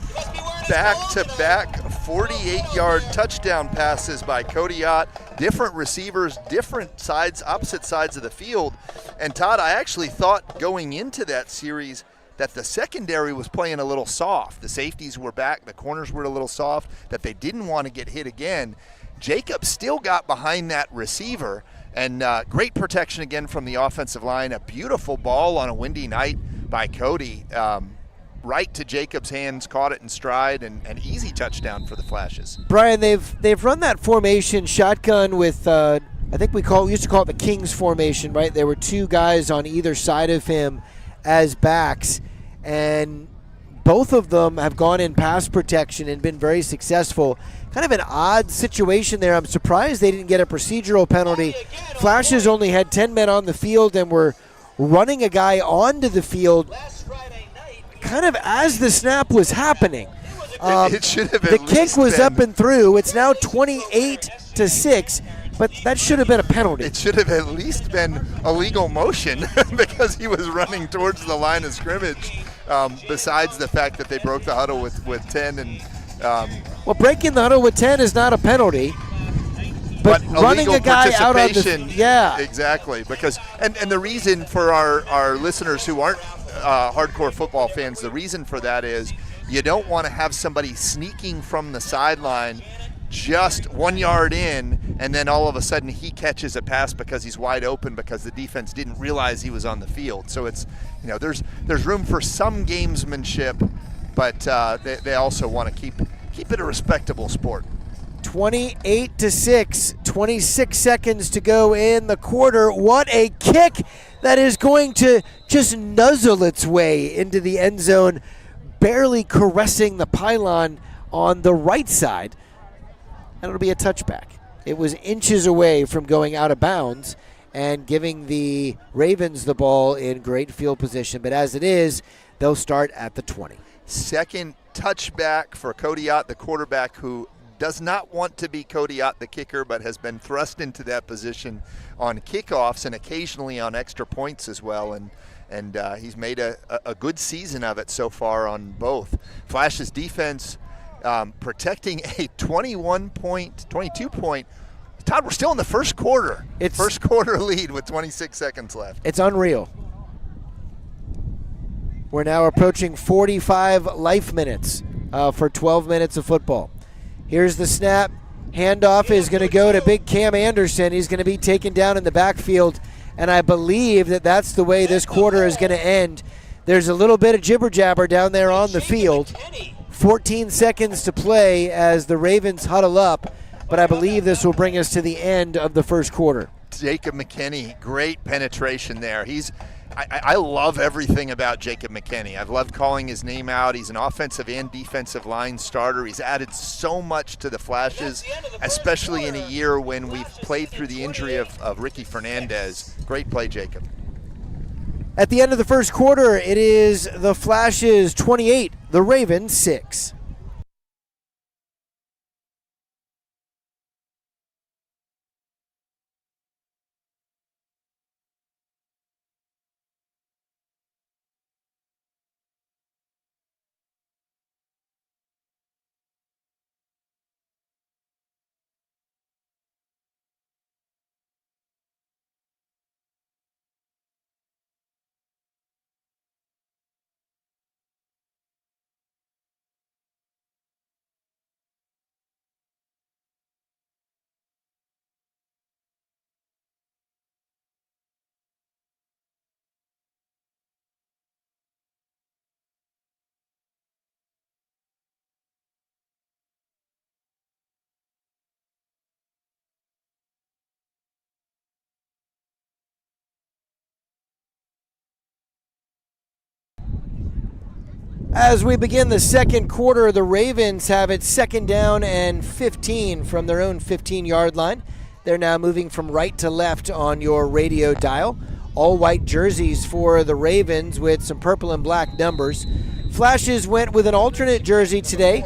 Back-to-back 48-yard touchdown passes by Cody Ott. Different receivers, different sides, opposite sides of the field. And Todd, I actually thought going into that series that the secondary was playing a little soft. The safeties were back, the corners were a little soft, that they didn't want to get hit again. Jacob still got behind that receiver, and great protection again from the offensive line. A beautiful ball on a windy night by Cody. Right to Jacob's hands, caught it in stride, and an easy touchdown for the Flashes. Brian, they've run that formation shotgun with I think we used to call it the Kings formation, right? There were two guys on either side of him as backs, and both of them have gone in pass protection and been very successful. Kind of an odd situation there. I'm surprised they didn't get a procedural penalty. Flashes only had 10 men on the field and were running a guy onto the field kind of as the snap was happening. It should have the kick was up and through. It's now 28-6, but that should have been a penalty. It should have at least been a legal motion because he was running towards the line of scrimmage, besides the fact that they broke the huddle with 10. And well, breaking the huddle with 10 is not a penalty. But running a guy out on the exactly, because and the reason for our listeners who aren't hardcore football fans, the reason for that is you don't want to have somebody sneaking from the sideline just 1 yard in, and then all of a sudden he catches a pass because he's wide open because the defense didn't realize he was on the field. So it's, there's room for some gamesmanship, but they also want to keep it a respectable sport. 28-6, 26 seconds to go in the quarter. What a kick that is going to just nuzzle its way into the end zone, barely caressing the pylon on the right side. And it'll be a touchback. It was inches away from going out of bounds and giving the Ravens the ball in great field position. But as it is, they'll start at the 20. Second touchback for Cody Ott, the quarterback who does not want to be Cody Ott, the kicker, but has been thrust into that position on kickoffs and occasionally on extra points as well. And he's made a good season of it so far on both. Flash's defense protecting a 22 point. Todd, we're still in the first quarter. First quarter lead with 26 seconds left. It's unreal. We're now approaching 45 life minutes for 12 minutes of football. Here's the snap. Handoff is going to go to big Cam Anderson. He's going to be taken down in the backfield, and I believe that's the way this quarter is going to end. There's a little bit of jibber-jabber down there on the field. 14 seconds to play as the Ravens huddle up, but I believe this will bring us to the end of the first quarter. Jacob McKinney, great penetration there. I love everything about Jacob McKinney. I've loved calling his name out. He's an offensive and defensive line starter. He's added so much to the Flashes, especially in a year when we've played through the injury of Ricky Fernandez. Great play, Jacob. At the end of the first quarter, it is the Flashes 28, the Ravens 6. As we begin the second quarter, the Ravens have it second down and 15 from their own 15-yard line. They're now moving from right to left on your radio dial. all-white jerseys for the Ravens with some purple and black numbers. Flashes went with an alternate jersey today.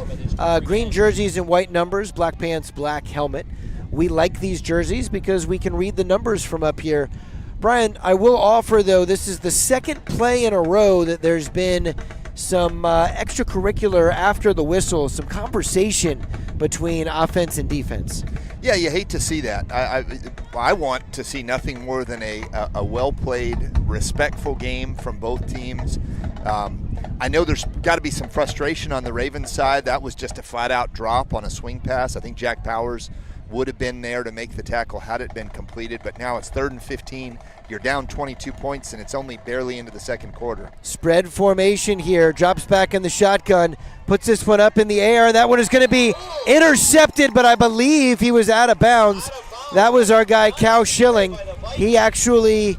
Green jerseys and white numbers, black pants, black helmet. We like these jerseys because we can read the numbers from up here. Brian, I will offer, though, this is the second play in a row that there's been some extracurricular after the whistle, some conversation between offense and defense. Yeah, you hate to see that. I want to see nothing more than a well-played, respectful game from both teams. I know there's got to be some frustration on the Ravens side. That was just a flat-out drop on a swing pass. I think Jack Powers would have been there to make the tackle had it been completed, but now it's 3rd and 15. You're down 22 points, and it's only barely into the second quarter. Spread formation here, drops back in the shotgun, puts this one up in the air. That one is going to be intercepted, but I believe he was out of bounds. That was our guy, Cal Schilling. He actually,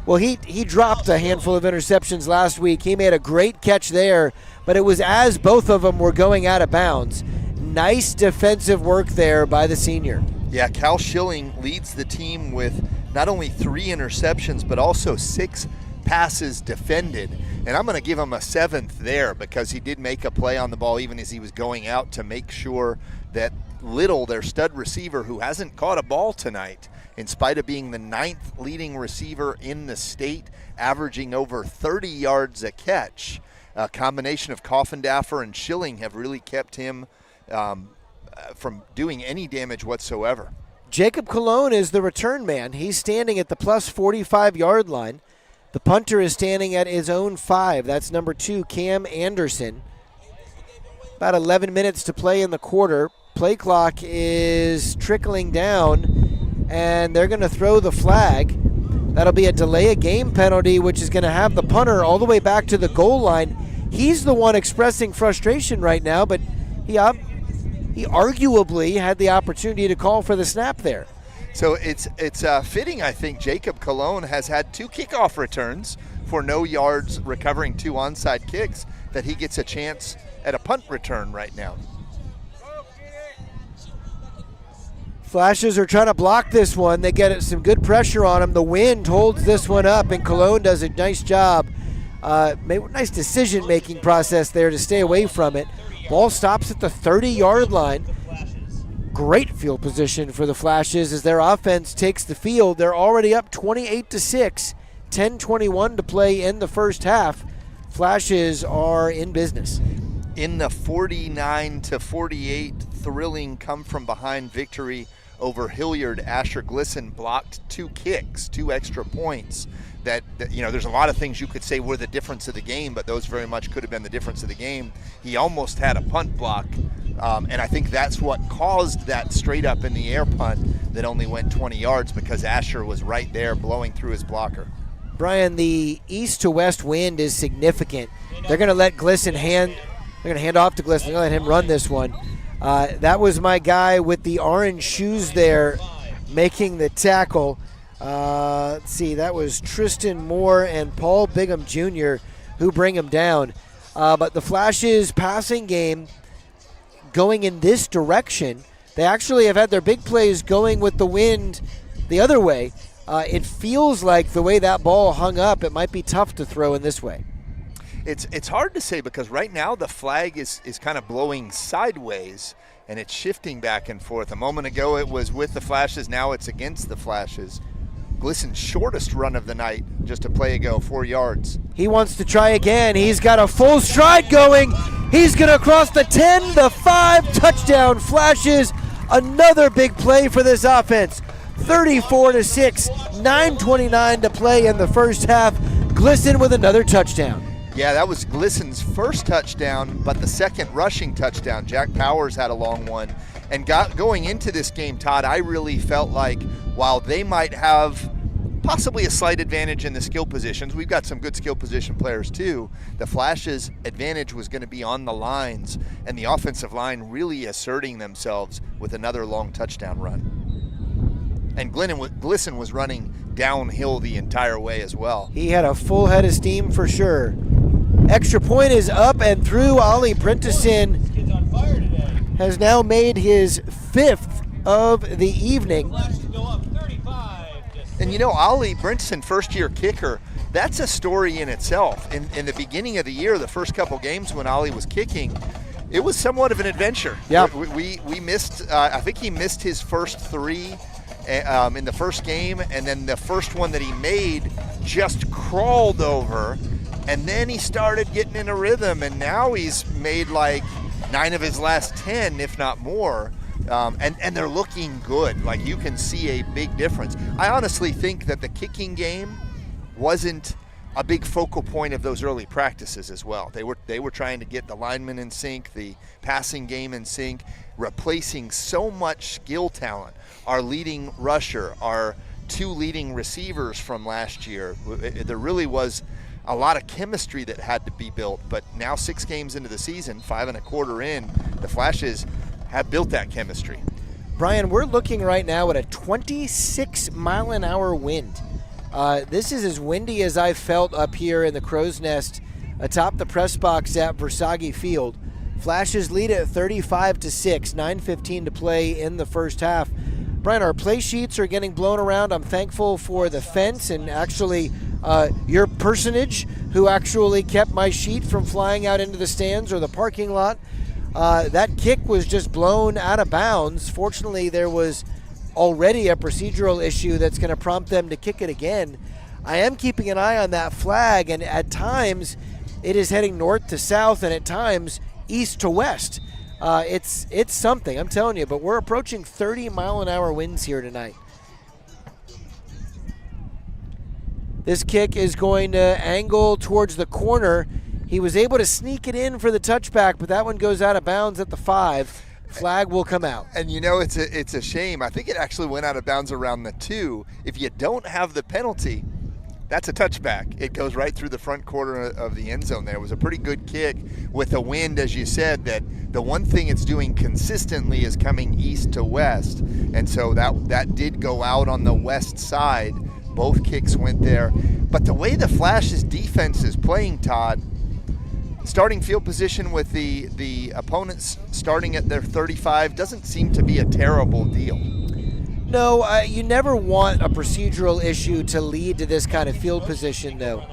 well, he dropped a handful of interceptions last week. He made a great catch there, but it was as both of them were going out of bounds. Nice defensive work there by the senior. Yeah, Cal Schilling leads the team with not only 3 interceptions, but also 6 passes defended. And I'm going to give him a 7th there because he did make a play on the ball even as he was going out to make sure that Little, their stud receiver, who hasn't caught a ball tonight, in spite of being the 9th leading receiver in the state, averaging over 30 yards a catch. A combination of Coffindaffer and Schilling have really kept him from doing any damage whatsoever. Jacob Cologne is the return man. He's standing at the plus 45-yard line. The punter is standing at his own 5. That's number 2, Cam Anderson. About 11 minutes to play in the quarter. Play clock is trickling down, and they're going to throw the flag. That'll be a delay of game penalty, which is going to have the punter all the way back to the goal line. He's the one expressing frustration right now, but he arguably had the opportunity to call for the snap there. So it's fitting, I think. Jacob Cologne has had 2 kickoff returns for no yards, recovering 2 onside kicks, that he gets a chance at a punt return right now. Flashes are trying to block this one. They get some good pressure on him. The wind holds this one up, and Cologne does a nice job. Nice decision-making process there to stay away from it. Ball stops at the 30-yard line. Great field position for the Flashes as their offense takes the field. They're already up 28-6, 10:21 to play in the first half. Flashes are in business. In the 49-48 thrilling come-from-behind victory over Hilliard, Asher Glisson blocked 2 kicks, 2 extra points. That, there's a lot of things you could say were the difference of the game, but those very much could have been the difference of the game. He almost had a punt block, and I think that's what caused that straight up in the air punt that only went 20 yards because Asher was right there blowing through his blocker. Brian, the east to west wind is significant. They're going to let Glisson hand off to Glisson. They're going to let him run this one. That was my guy with the orange shoes there making the tackle. Let's see, that was Tristan Moore and Paul Bigham Jr. who bring him down. But the Flashes passing game going in this direction, they actually have had their big plays going with the wind the other way. It feels like the way that ball hung up, it might be tough to throw in this way. It's hard to say because right now the flag is kind of blowing sideways and it's shifting back and forth. A moment ago it was with the Flashes, now it's against the Flashes. Glisson's shortest run of the night just a play ago, 4 yards. He wants to try again. He's got a full stride going. He's going to cross the 10, the 5, touchdown Flashes. Another big play for this offense. 34-6, 9:29 to play in the first half. Glisson with another touchdown. Yeah, that was Glisson's first touchdown, but the second rushing touchdown. Jack Powers had a long one. And going into this game, Todd, I really felt like while they might have possibly a slight advantage in the skill positions, we've got some good skill position players too, the Flashes' advantage was going to be on the lines and the offensive line really asserting themselves with another long touchdown run. And Glisson was running downhill the entire way as well. He had a full head of steam for sure. Extra point is up and through. Ollie Brenteson has now made his 5th of the evening. And Ollie Brinson, first-year kicker, that's a story in itself. In the beginning of the year, the first couple games when Ollie was kicking, it was somewhat of an adventure. Yeah. We missed, I think he missed his first 3 in the first game, and then the first one that he made just crawled over, and then he started getting in a rhythm, and now he's made like 9 of his last 10, if not more. And they're looking good. Like, you can see a big difference. I honestly think that the kicking game wasn't a big focal point of those early practices as well. They were trying to get the linemen in sync, the passing game in sync, replacing so much skill talent. Our leading rusher, our 2 leading receivers from last year. There really was a lot of chemistry that had to be built, but now 6 games into the season, 5 1/4 in, the Flashes have built that chemistry. Brian, we're looking right now at a 26-mile-an-hour wind. This is as windy as I've felt up here in the Crow's Nest atop the press box at Versailles Field. Flashes lead at 35-6, 9:15 to play in the first half. Brian, our play sheets are getting blown around. I'm thankful for the fence and actually your personage who actually kept my sheet from flying out into the stands or the parking lot. That kick was just blown out of bounds. Fortunately, there was already a procedural issue that's going to prompt them to kick it again. I am keeping an eye on that flag, and at times it is heading north to south and at times east to west. It's something, I'm telling you, but we're approaching 30-mile-an-hour winds here tonight. This kick is going to angle towards the corner. He was able to sneak it in for the touchback, but that one goes out of bounds at the 5. Flag will come out. And it's a shame. I think it actually went out of bounds around the 2. If you don't have the penalty, that's a touchback. It goes right through the front quarter of the end zone there. It was a pretty good kick with a wind, as you said, that the one thing it's doing consistently is coming east to west. And so that did go out on the west side. Both kicks went there. But the way the Flash's defense is playing, Todd, starting field position with the opponents starting at their 35 doesn't seem to be a terrible deal. No, you never want a procedural issue to lead to this kind of field position, though.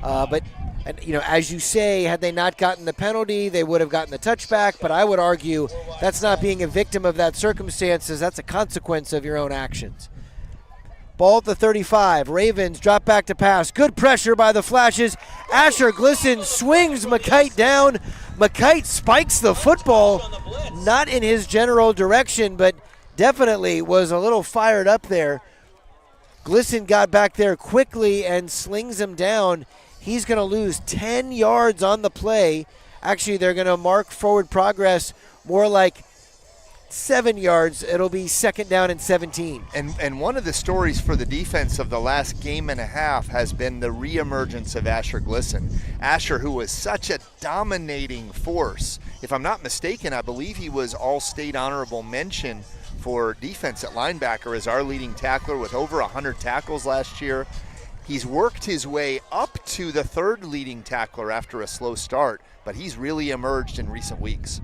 But as you say, had they not gotten the penalty, they would have gotten the touchback. But I would argue that's not being a victim of that circumstances. That's a consequence of your own actions. Ball at the 35. Ravens drop back to pass. Good pressure by the Flashes. Asher Glisson swings McKite down. McKite spikes the football, not in his general direction, but definitely was a little fired up there. Glisson got back there quickly and slings him down. He's going to lose 10 yards on the play. Actually, they're going to mark forward progress more like 7 yards. It'll be 2nd down and 17. And one of the stories for the defense of the last game and a half has been the reemergence of Asher Glisson. Asher, who was such a dominating force. If I'm not mistaken, I believe he was all-state honorable mention for defense at linebacker as our leading tackler with over 100 tackles last year. He's worked his way up to the 3rd leading tackler after a slow start, but he's really emerged in recent weeks.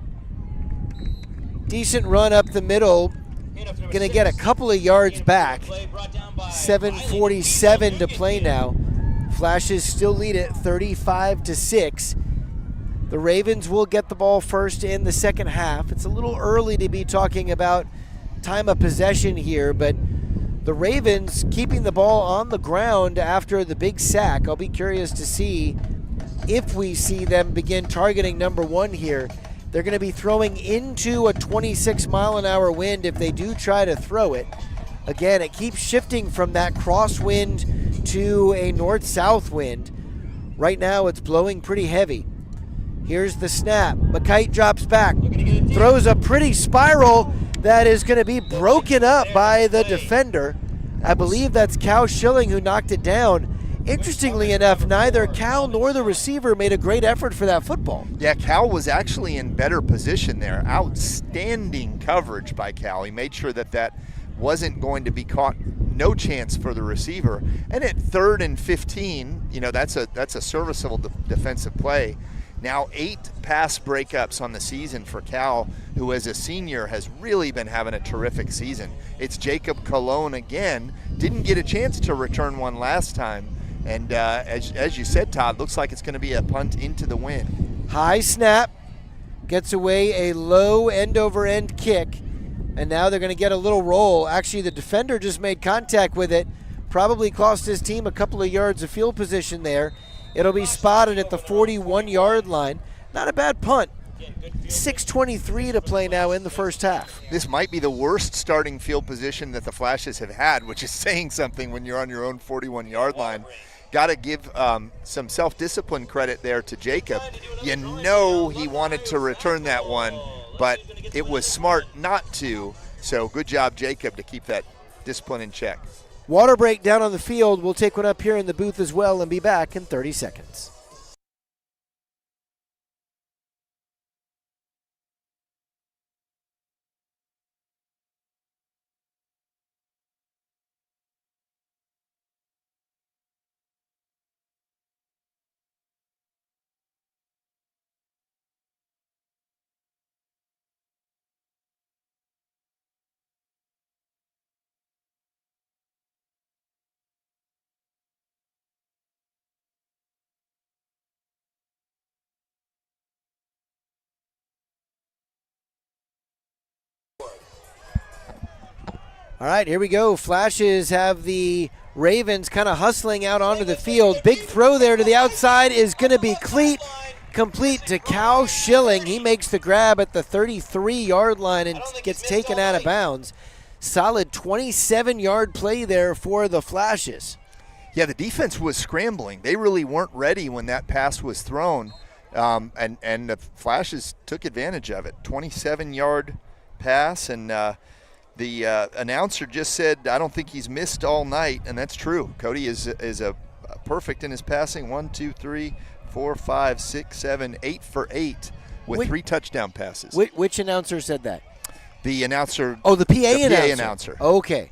Decent run up the middle. Going to get a couple of yards back. 7:47 to play now. Flashes still lead it 35-6. The Ravens will get the ball first in the second half. It's a little early to be talking about time of possession here, but the Ravens keeping the ball on the ground after the big sack. I'll be curious to see if we see them begin targeting number 1 here. They're going to be throwing into a 26-mile-an-hour wind if they do try to throw it. Again, it keeps shifting from that crosswind to a north-south wind. Right now, it's blowing pretty heavy. Here's the snap. McKite drops back, throws a pretty spiral that is going to be broken up by the defender. I believe that's Cal Schilling who knocked it down. Interestingly enough, neither Cal nor the receiver made a great effort for that football. Yeah, Cal was actually in better position there. Outstanding coverage by Cal. He made sure that wasn't going to be caught. No chance for the receiver. And at 3rd and 15, that's a serviceable defensive play. Now 8 pass breakups on the season for Cal, who as a senior has really been having a terrific season. It's Jacob Colon again. Didn't get a chance to return one last time. And as you said, Todd, looks like it's going to be a punt into the wind. High snap, gets away a low end-over-end kick, and now they're going to get a little roll. Actually, the defender just made contact with it, probably cost his team a couple of yards of field position there. It'll be spotted at the 41-yard line. Not a bad punt. 6:23 to play now in the first half. This might be the worst starting field position that the Flashes have had, which is saying something when you're on your own 41-yard line. Got to give some self-discipline credit there to Jacob. You know he wanted to return that one, but it was smart not to. So good job, Jacob, to keep that discipline in check. Water break down on the field. We'll take one up here in the booth as well and be back in 30 seconds. All right, here we go. Flashes have the Ravens kind of hustling out onto the field. Big throw there to the outside is going to be complete to Cal Schilling. He makes the grab at the 33-yard line and gets taken out of bounds. Solid 27-yard play there for the Flashes. Yeah, the defense was scrambling. They really weren't ready when that pass was thrown, and the Flashes took advantage of it. 27-yard pass, and the announcer just said, I don't think he's missed all night, and that's true. Cody is a perfect in his passing. 1, 2, 3, 4, 5, 6, 7, 8 for 8 with 3 touchdown passes. Which announcer said that? The announcer. Oh, the PA announcer. announcer. Okay.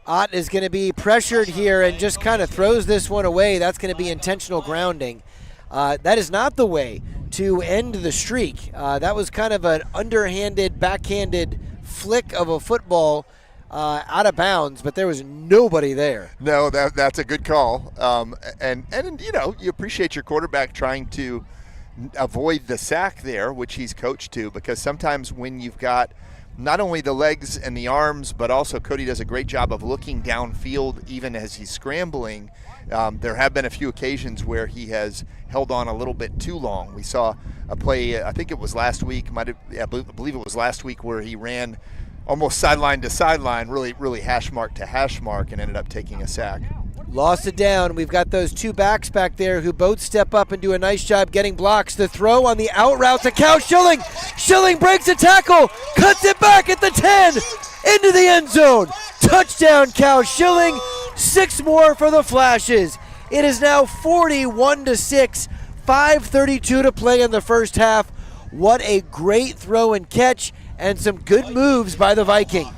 Ott is going to be pressured here and just kind of throws this one away. That's going to be intentional grounding. That is not the way to end the streak. That was kind of an underhanded, backhanded flick of a football out of bounds, but there was nobody there. No, that's a good call. And you know, you appreciate your quarterback trying to avoid the sack there, which he's coached to, because sometimes when you've got not only the legs and the arms, but also Cody does a great job of looking downfield even as he's scrambling. There have been a few occasions where he has held on a little bit too long. We saw a play, I think it was last week, I believe it was last week, where he ran almost sideline to sideline, really hash mark to hash mark, and ended up taking a sack. Lost it down. We've got those two backs back there who both step up and do a nice job getting blocks. The throw on the out route to Cal Schilling. Schilling breaks a tackle, cuts it back at the 10, into the end zone. Touchdown, Cal Schilling. 6 more for the Flashes. It is now 41-6, 5:32 to play in the first half. What a great throw and catch, and some good moves by the Viking.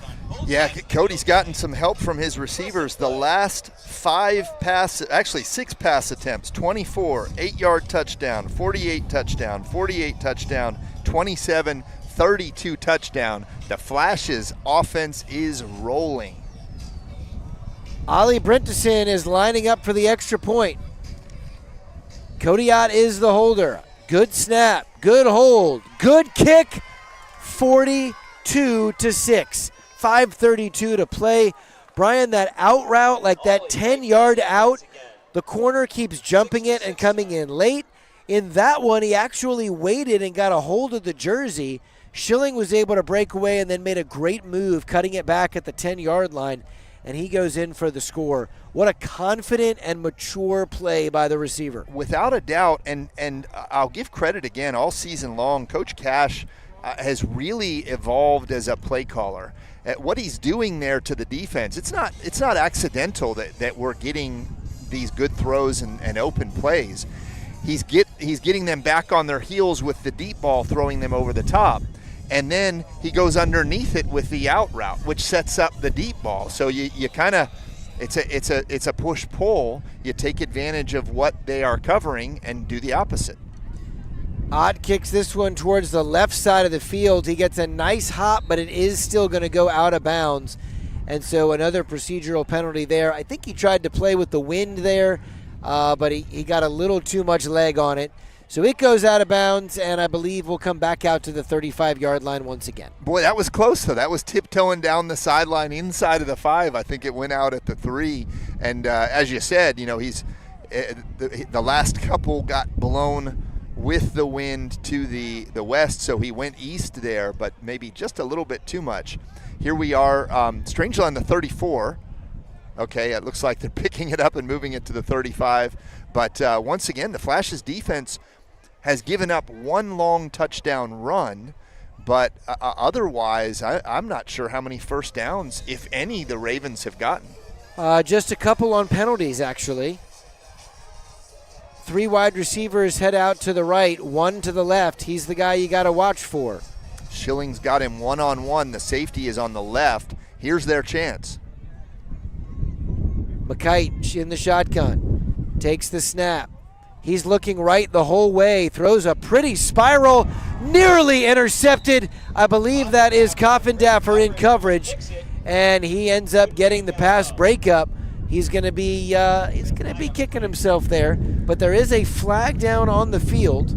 Yeah, Cody's gotten some help from his receivers. The last 6 pass attempts, 24, 8-yard touchdown, 48 touchdown, 48 touchdown, 27, 32 touchdown. The Flashes' offense is rolling. Ollie Brentison is lining up for the extra point. Cody Ott is the holder. Good snap, good hold, good kick. 42-6, 5:32 to play. Brian, that out route, like that 10-yard out, the corner keeps jumping it and coming in late. In that one, he actually waited and got a hold of the jersey. Schilling was able to break away and then made a great move, cutting it back at the 10-yard line, and he goes in for the score. What a confident and mature play by the receiver. Without a doubt, and I'll give credit again all season long, Coach Cash has really evolved as a play caller. What he's doing there to the defense, it's not accidental that we're getting these good throws and open plays. He's getting them back on their heels with the deep ball, throwing them over the top. And then he goes underneath it with the out route, which sets up the deep ball. So you kind of, it's a push-pull. You take advantage of what they are covering and do the opposite. Ott kicks this one towards the left side of the field. He gets a nice hop, but it is still going to go out of bounds. And so another procedural penalty there. I think he tried to play with the wind there, but he got a little too much leg on it. So it goes out of bounds, and I believe we'll come back out to the 35-yard line once again. Boy, that was close, though. That was tiptoeing down the sideline inside of the 5. I think it went out at the 3. And as you said, he's the last couple got blown with the wind to the west, so he went east there, but maybe just a little bit too much. Here we are, strangely on the 34. Okay, it looks like they're picking it up and moving it to the 35. But once again, the Flash's defense has given up one long touchdown run, but otherwise, I'm not sure how many first downs, if any, the Ravens have gotten. Just a couple on penalties, actually. 3 wide receivers head out to the right, 1 to the left. He's the guy you got to watch for. Schilling's got him one-on-one. The safety is on the left. Here's their chance. McKite in the shotgun, takes the snap. He's looking right the whole way, throws a pretty spiral, nearly intercepted. I believe that is Coffindaffer in coverage, and he ends up getting the pass breakup. He's going to be kicking himself there, but there is a flag down on the field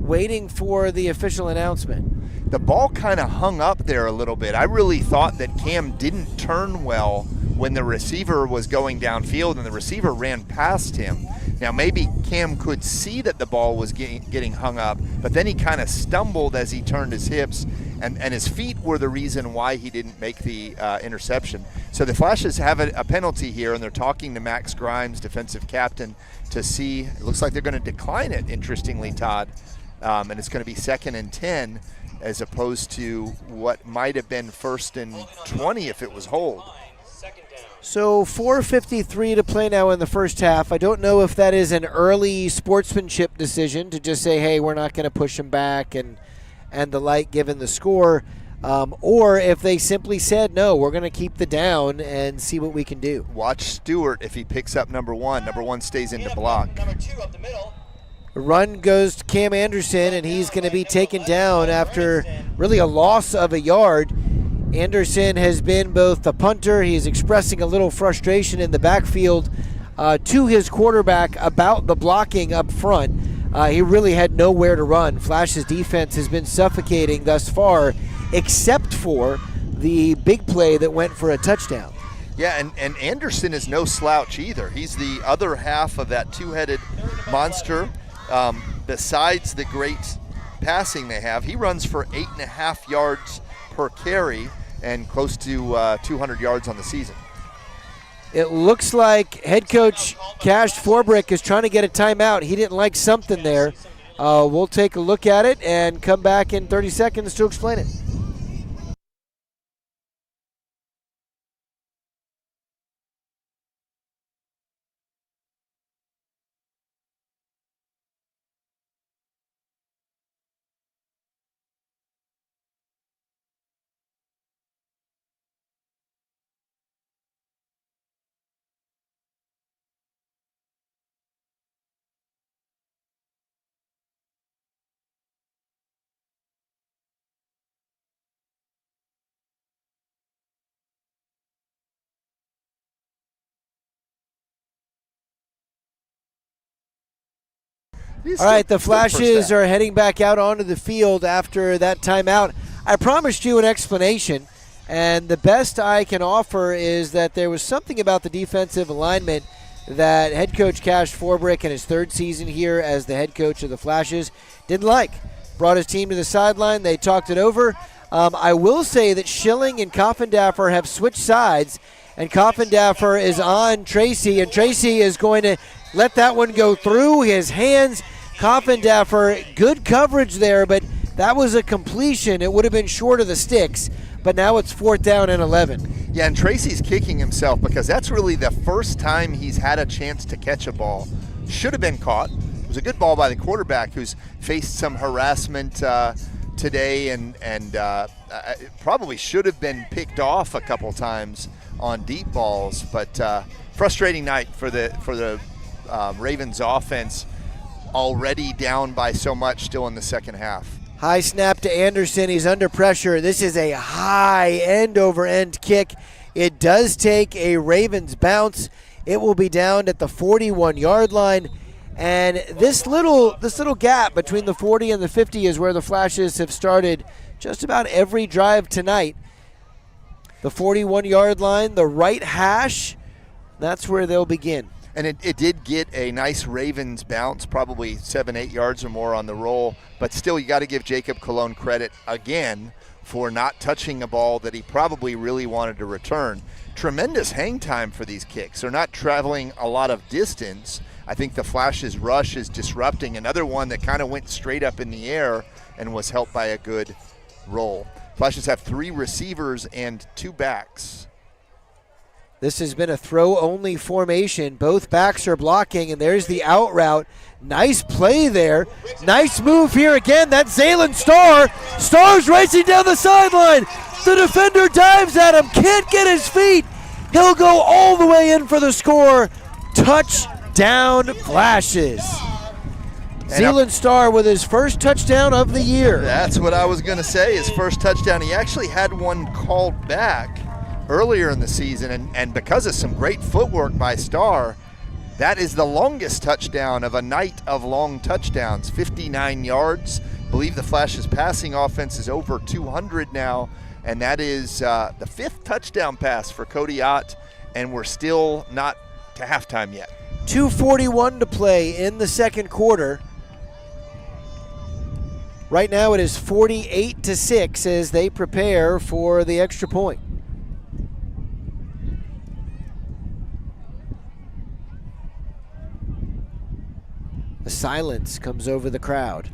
waiting for the official announcement. The ball kind of hung up there a little bit. I really thought that Cam didn't turn well when the receiver was going downfield and the receiver ran past him. Now maybe Cam could see that the ball was getting hung up, but then he kind of stumbled as he turned his hips, and his feet were the reason why he didn't make the interception. So the Flashes have a penalty here, and they're talking to Max Grimes, defensive captain, to see. It looks like they're going to decline it, interestingly, Todd, and it's going to be 2nd and 10 as opposed to what might have been 1st and 20 if it was hold. So 4:53 to play now in the first half. I don't know if that is an early sportsmanship decision to just say, hey, we're not going to push them back and the like given the score, or if they simply said, no, we're going to keep the down and see what we can do. Watch Stewart if he picks up number 1. Number 1 stays into block. Number 2 up the middle. The run goes to Cam Anderson, and he's going to be taken down after really a loss of a yard. Anderson has been both the punter. He's expressing a little frustration in the backfield to his quarterback about the blocking up front. He really had nowhere to run. Flash's defense has been suffocating thus far, except for the big play that went for a touchdown. Yeah, and Anderson is no slouch either. He's the other half of that two-headed monster. Besides the great passing they have, he runs for 8.5 yards per carry and close to 200 yards on the season. It looks like head coach Cash Forbrick is trying to get a timeout. He didn't like something there. We'll take a look at it and come back in 30 seconds to explain it. All right, the Flashes are heading back out onto the field after that timeout. I promised you an explanation, and the best I can offer is that there was something about the defensive alignment that head coach Cash Forbrick in his 3rd season here as the head coach of the Flashes didn't like. Brought his team to the sideline. They talked it over. I will say that Schilling and Coffindaffer have switched sides, and Coffindaffer is on Tracy, and Tracy is going to let that one go through his hands. Coffindaffer, good coverage there, but that was a completion. It would have been short of the sticks, but now it's 4th down and 11. Yeah, and Tracy's kicking himself because that's really the first time he's had a chance to catch a ball. Should have been caught. It was a good ball by the quarterback who's faced some harassment today and probably should have been picked off a couple times on deep balls, but frustrating night for the Ravens offense. already down by so much still in the second half. High snap to Anderson. He's under pressure. This is a high end-over-end kick. It does take a Ravens bounce. It will be down at the 41-yard line. And this little gap between the 40 and the 50 is where the Flashes have started just about every drive tonight. The 41-yard line, the right hash, that's where they'll begin. And it did get a nice Ravens bounce, probably 7-8 yards or more on the roll. But still, you got to give Jacob Cologne credit again for not touching a ball that he probably really wanted to return. Tremendous hang time for these kicks. They're not traveling a lot of distance. I think the Flash's rush is disrupting. Another one that kind of went straight up in the air and was helped by a good roll. Flashes have 3 receivers and 2 backs. This has been a throw-only formation. Both backs are blocking, and there's the out route. Nice play there. Nice move here again. That's Zaylen Starr. Starr's racing down the sideline. The defender dives at him. Can't get his feet. He'll go all the way in for the score. Touchdown Flashes. Zaylen Starr with his first touchdown of the year. That's what I was going to say, his first touchdown. He actually had one called back earlier in the season, and because of some great footwork by Starr, that is the longest touchdown of a night of long touchdowns, 59 yards. I believe the Flash's passing offense is over 200 now, and that is the 5th touchdown pass for Cody Ott, and we're still not to halftime yet. 2:41 to play in the second quarter. Right now it is 48-6 as they prepare for the extra point. The silence comes over the crowd.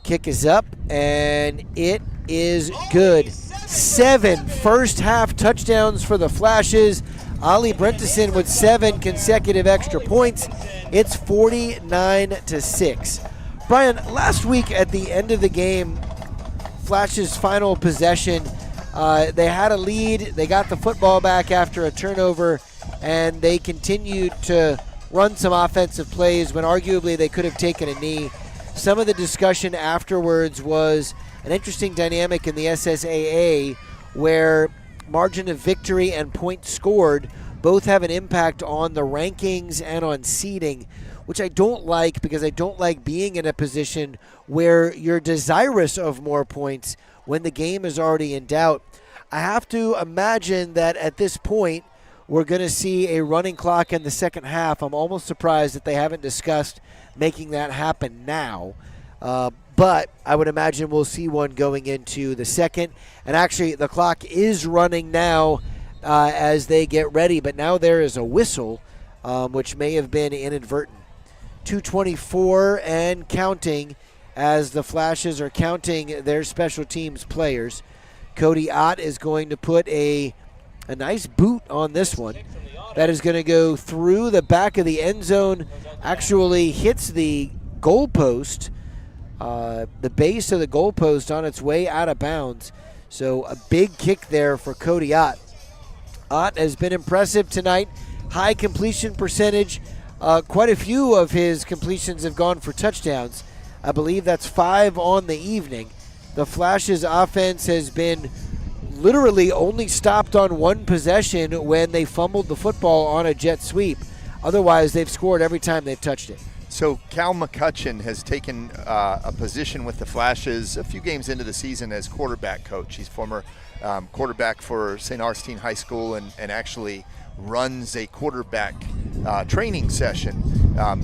Kick is up, and it is good. 7 first-half touchdowns for the Flashes. Ali Brentison with 7 consecutive extra points. It's 49-6. Brian, last week at the end of the game, Flash's final possession, they had a lead. They got the football back after a turnover, and they continued to run some offensive plays when arguably they could have taken a knee. Some of the discussion afterwards was an interesting dynamic in the SSAA where margin of victory and points scored both have an impact on the rankings and on seeding, which I don't like because I don't like being in a position where you're desirous of more points when the game is already in doubt. I have to imagine that at this point, we're going to see a running clock in the second half. I'm almost surprised that they haven't discussed making that happen now. But I would imagine we'll see one going into the second. And actually, the clock is running now as they get ready. But now there is a whistle, which may have been inadvertent. 2:24 and counting as the Flashes are counting their special teams players. Cody Ott is going to put a nice boot on this one. That is going to go through the back of the end zone, actually hits the goalpost, the base of the goalpost on its way out of bounds. So a big kick there for Cody Ott. Ott has been impressive tonight. High completion percentage. Quite a few of his completions have gone for touchdowns. I believe that's 5 on the evening. The Flash's offense has been literally only stopped on one possession when they fumbled the football on a jet sweep. Otherwise, they've scored every time they've touched it. So Cal McCutcheon has taken a position with the Flashes a few games into the season as quarterback coach. He's former quarterback for St. Augustine High School and actually runs a quarterback training session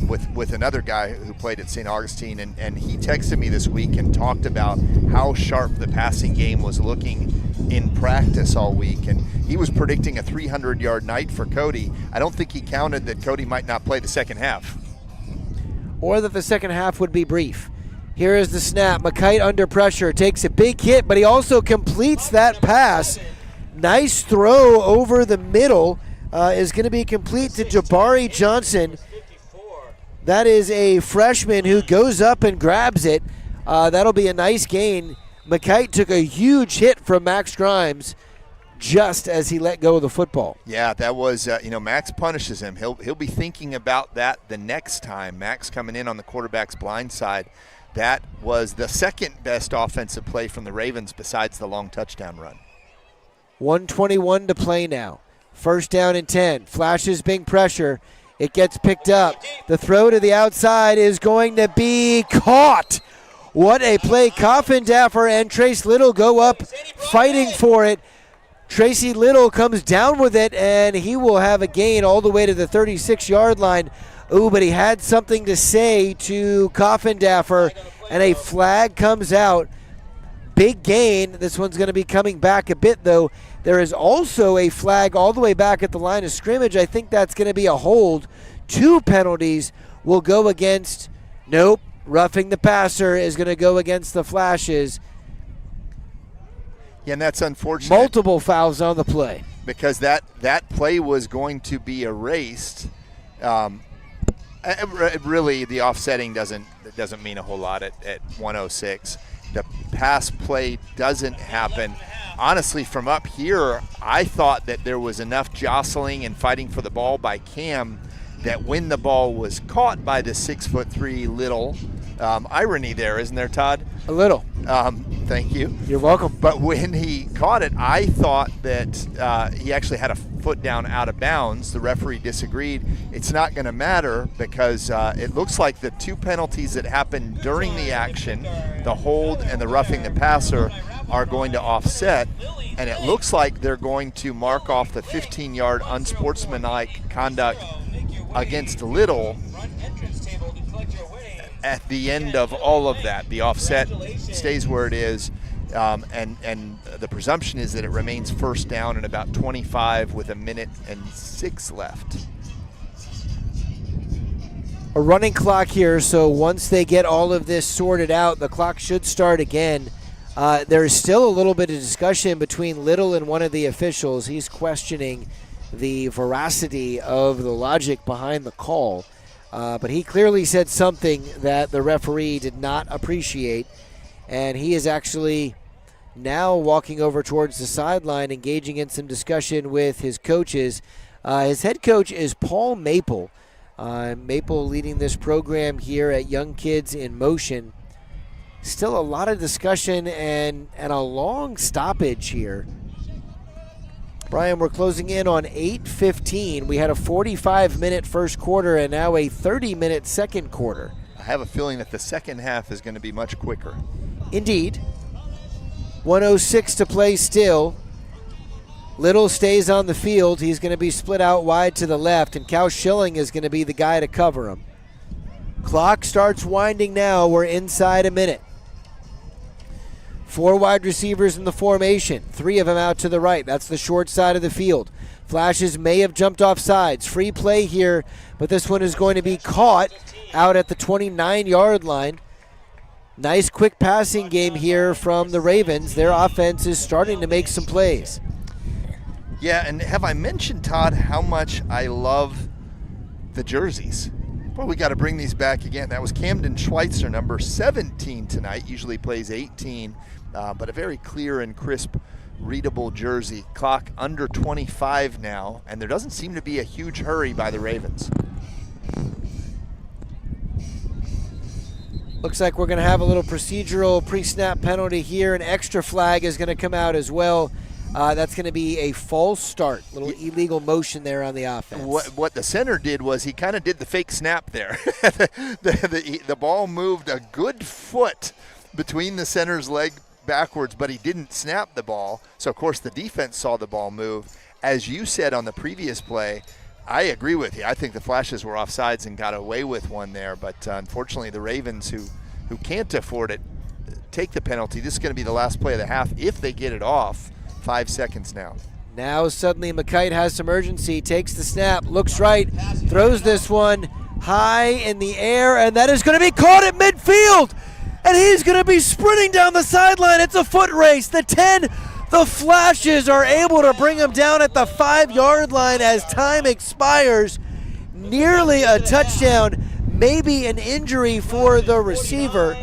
with another guy who played at St. Augustine, and he texted me this week and talked about how sharp the passing game was looking in practice all week, and he was predicting a 300-yard night for Cody. I don't think he counted that Cody might not play the second half. Or that the second half would be brief. Here is the snap. McKite under pressure, takes a big hit, but he also completes that pass. Nice throw over the middle. Is going to be complete to Jabari Johnson. That is a freshman who goes up and grabs it. That'll be a nice gain. McKite took a huge hit from Max Grimes. just as he let go of the football. Yeah, that was, Max punishes him. He'll be thinking about that the next time. Max coming in on the quarterback's blind side. That was the second best offensive play from the Ravens besides the long touchdown run. 1:21 to play now. First down and 10. Flashes big pressure. It gets picked up. The throw to the outside is going to be caught. What a play. Coffindaffer and Trace Little go up fighting for it. Tracy Little comes down with it, and he will have a gain all the way to the 36-yard line. Ooh, but he had something to say to Coffindaffer, and a flag comes out. Big gain. This one's going to be coming back a bit, though. There is also a flag all the way back at the line of scrimmage. I think that's going to be a hold. 2 penalties will go against, roughing the passer is going to go against the Flashes. Yeah, and that's unfortunate. Multiple fouls on the play. Because that play was going to be erased. Really, the offsetting doesn't mean a whole lot at 106. The pass play doesn't happen. Honestly, from up here, I thought that there was enough jostling and fighting for the ball by Cam that when the ball was caught by the 6'3" Little, irony there, isn't there, Todd? A little. Thank you. You're welcome. But when he caught it, I thought that he actually had a foot down out of bounds. The referee disagreed. It's not going to matter because it looks like the 2 penalties that happened during the action, the hold and the roughing the passer, are going to offset. And it looks like they're going to mark off the 15-yard unsportsmanlike conduct against Little at the end of all of that. The offset stays where it is, and the presumption is that it remains first down and about 25 with 1:06 left. A running clock here, so once they get all of this sorted out, the clock should start again. There's still a little bit of discussion between Little and one of the officials. He's questioning the veracity of the logic behind the call. But he clearly said something that the referee did not appreciate, and he is actually now walking over towards the sideline, engaging in some discussion with his coaches. His head coach is Paul Maple. Maple leading this program here at Young Kids in Motion. Still a lot of discussion and a long stoppage here. Brian, we're closing in on 8:15. We had a 45-minute first quarter and now a 30-minute second quarter. I have a feeling that the second half is going to be much quicker. Indeed. 1:06 to play still. Little stays on the field. He's going to be split out wide to the left, and Cal Schilling is going to be the guy to cover him. Clock starts winding now. We're inside a minute. 4 wide receivers in the formation, 3 of them out to the right. That's the short side of the field. Flashes may have jumped off sides. Free play here, but this one is going to be caught out at the 29-yard line. Nice quick passing game here from the Ravens. Their offense is starting to make some plays. Yeah, and have I mentioned, Todd, how much I love the jerseys? Boy, we got to bring these back again. That was Camden Schweitzer, number 17 tonight. Usually plays 18. But a very clear and crisp, readable jersey. Clock under 25 now, and there doesn't seem to be a huge hurry by the Ravens. Looks like we're going to have a little procedural pre-snap penalty here. An extra flag is going to come out as well. That's going to be a false start. Little illegal motion there on the offense. What the center did was he kind of did the fake snap there. the ball moved a good foot between the center's leg backwards, but he didn't snap the ball. So, of course, the defense saw the ball move. As you said on the previous play, I agree with you. I think the Flashes were offsides and got away with one there. But unfortunately, the Ravens, who can't afford it, take the penalty. This is going to be the last play of the half if they get it off. 5 seconds now. Now suddenly McKite has some urgency, takes the snap, looks right, throws this one high in the air, and that is going to be caught at midfield. And he's going to be sprinting down the sideline. It's a foot race. The 10, the Flashes are able to bring him down at the 5-yard line as time expires. Nearly a touchdown, maybe an injury for the receiver.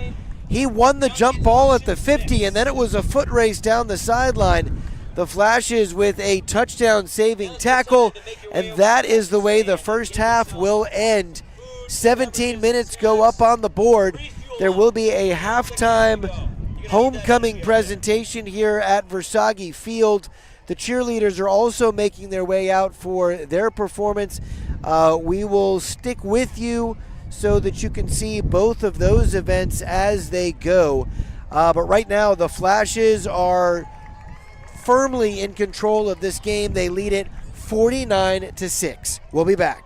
He won the jump ball at the 50, and then it was a foot race down the sideline. The Flashes with a touchdown-saving tackle, and that is the way the first half will end. 17 minutes go up on the board. There will be a halftime homecoming presentation here at Versailles Field. The cheerleaders are also making their way out for their performance. We will stick with you so that you can see both of those events as they go. But right now, the Flashes are firmly in control of this game. They lead it 49-6. We'll be back.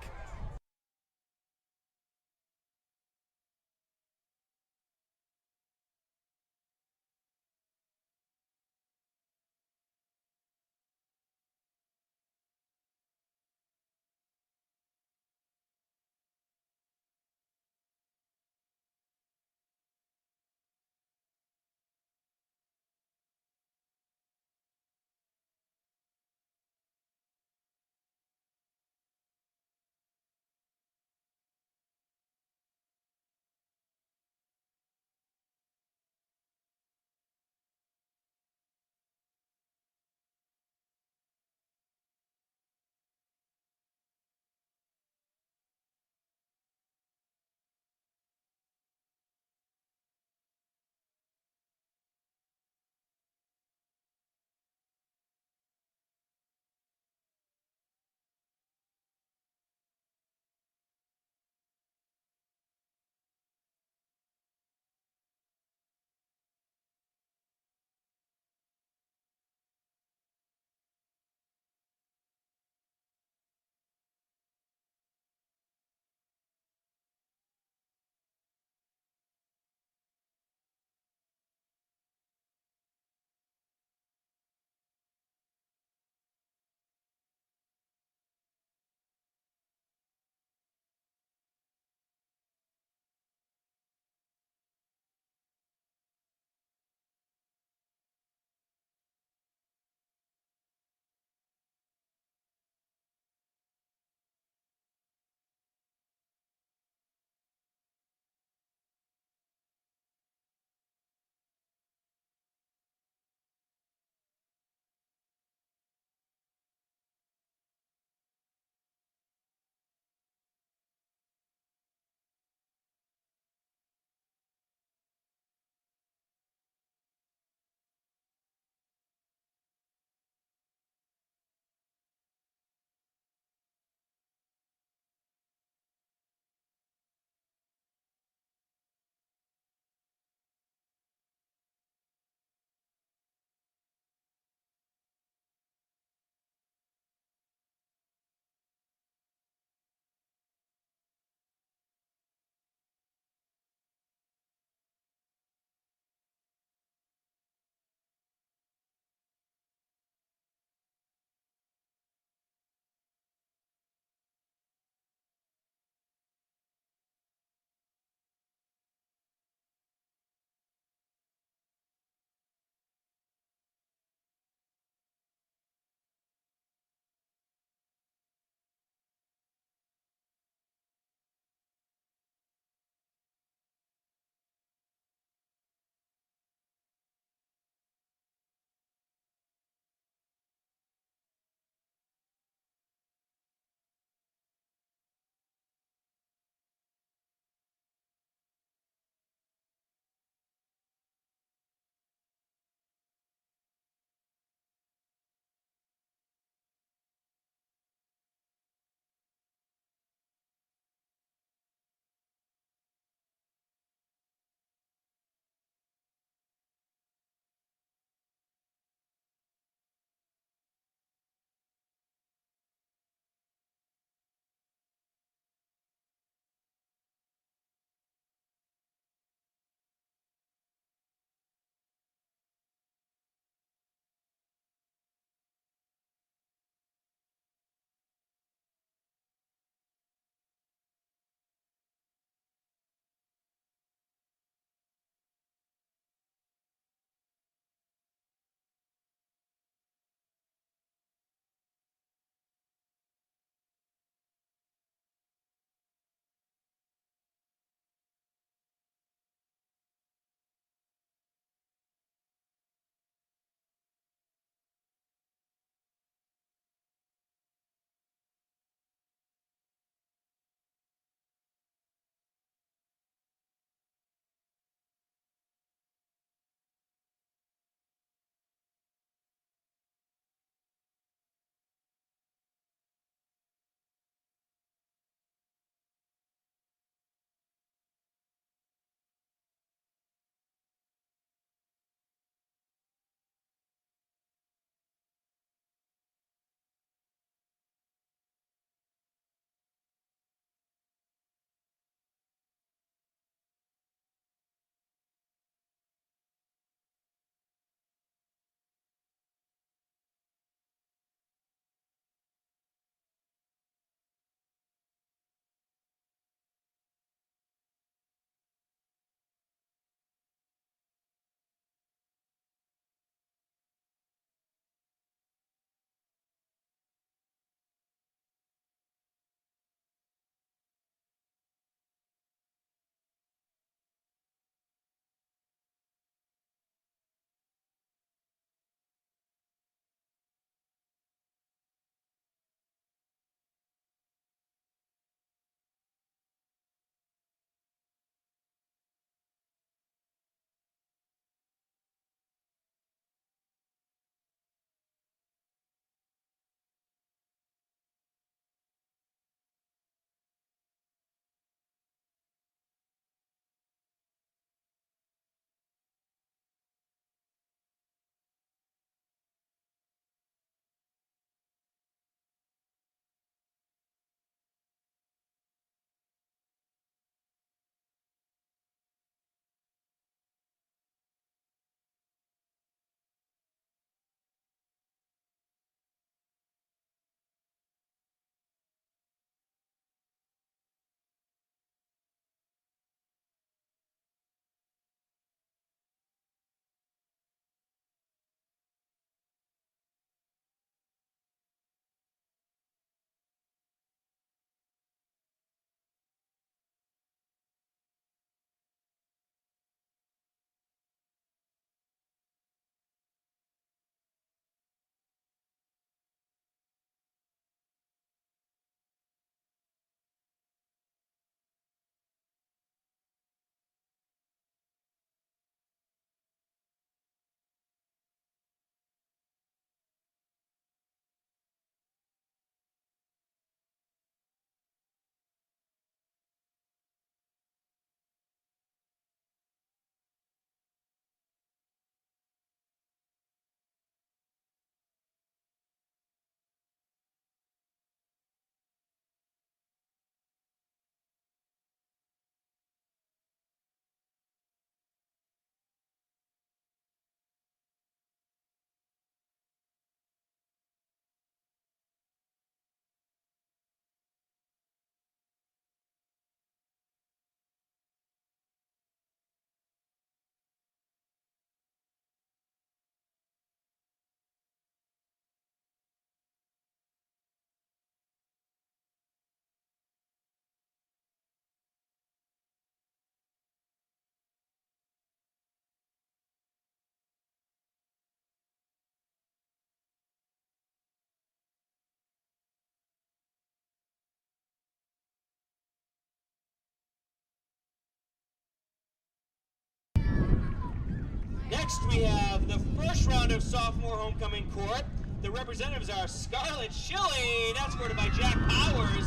Next, we have the first round of sophomore homecoming court. The representatives are Scarlett Schilling, escorted by Jack Powers.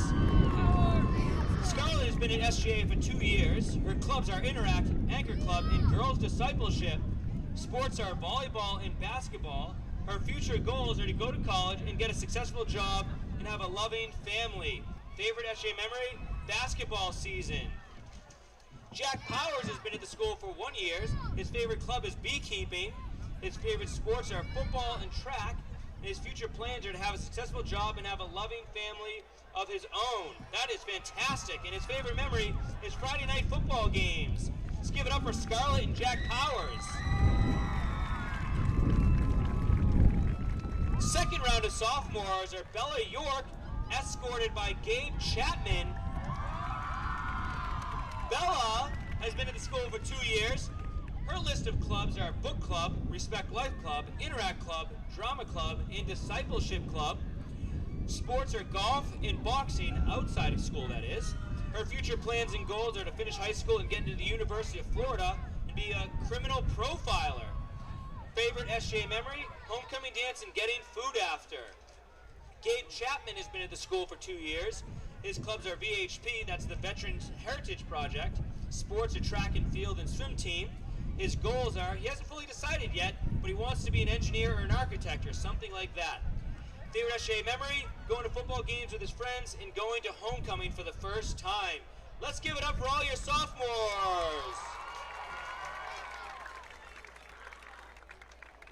Scarlett has been at SGA for 2 years. Her clubs are Interact, Anchor Club, and Girls Discipleship. Sports are volleyball and basketball. Her future goals are to go to college and get a successful job and have a loving family. Favorite SGA memory? Basketball season. Jack Powers has been at the school for 1 year. His favorite club is beekeeping. His favorite sports are football and track. And his future plans are to have a successful job and have a loving family of his own. That is fantastic. And his favorite memory is Friday night football games. Let's give it up for Scarlett and Jack Powers. Second round of sophomores are Bella York, escorted by Gabe Chapman. Bella has been at the school for 2 years. Her list of clubs are Book Club, Respect Life Club, Interact Club, Drama Club, and Discipleship Club. Sports are golf and boxing, outside of school that is. Her future plans and goals are to finish high school and get into the University of Florida and be a criminal profiler. Favorite SJ memory? Homecoming dance and getting food after. Gabe Chapman has been at the school for 2 years. His clubs are VHP, that's the Veterans Heritage Project. Sports are track and field and swim team. His goals are, he hasn't fully decided yet, but he wants to be an engineer or an architect or something like that. Favorite SJ memory? Going to football games with his friends and going to homecoming for the first time. Let's give it up for all your sophomores.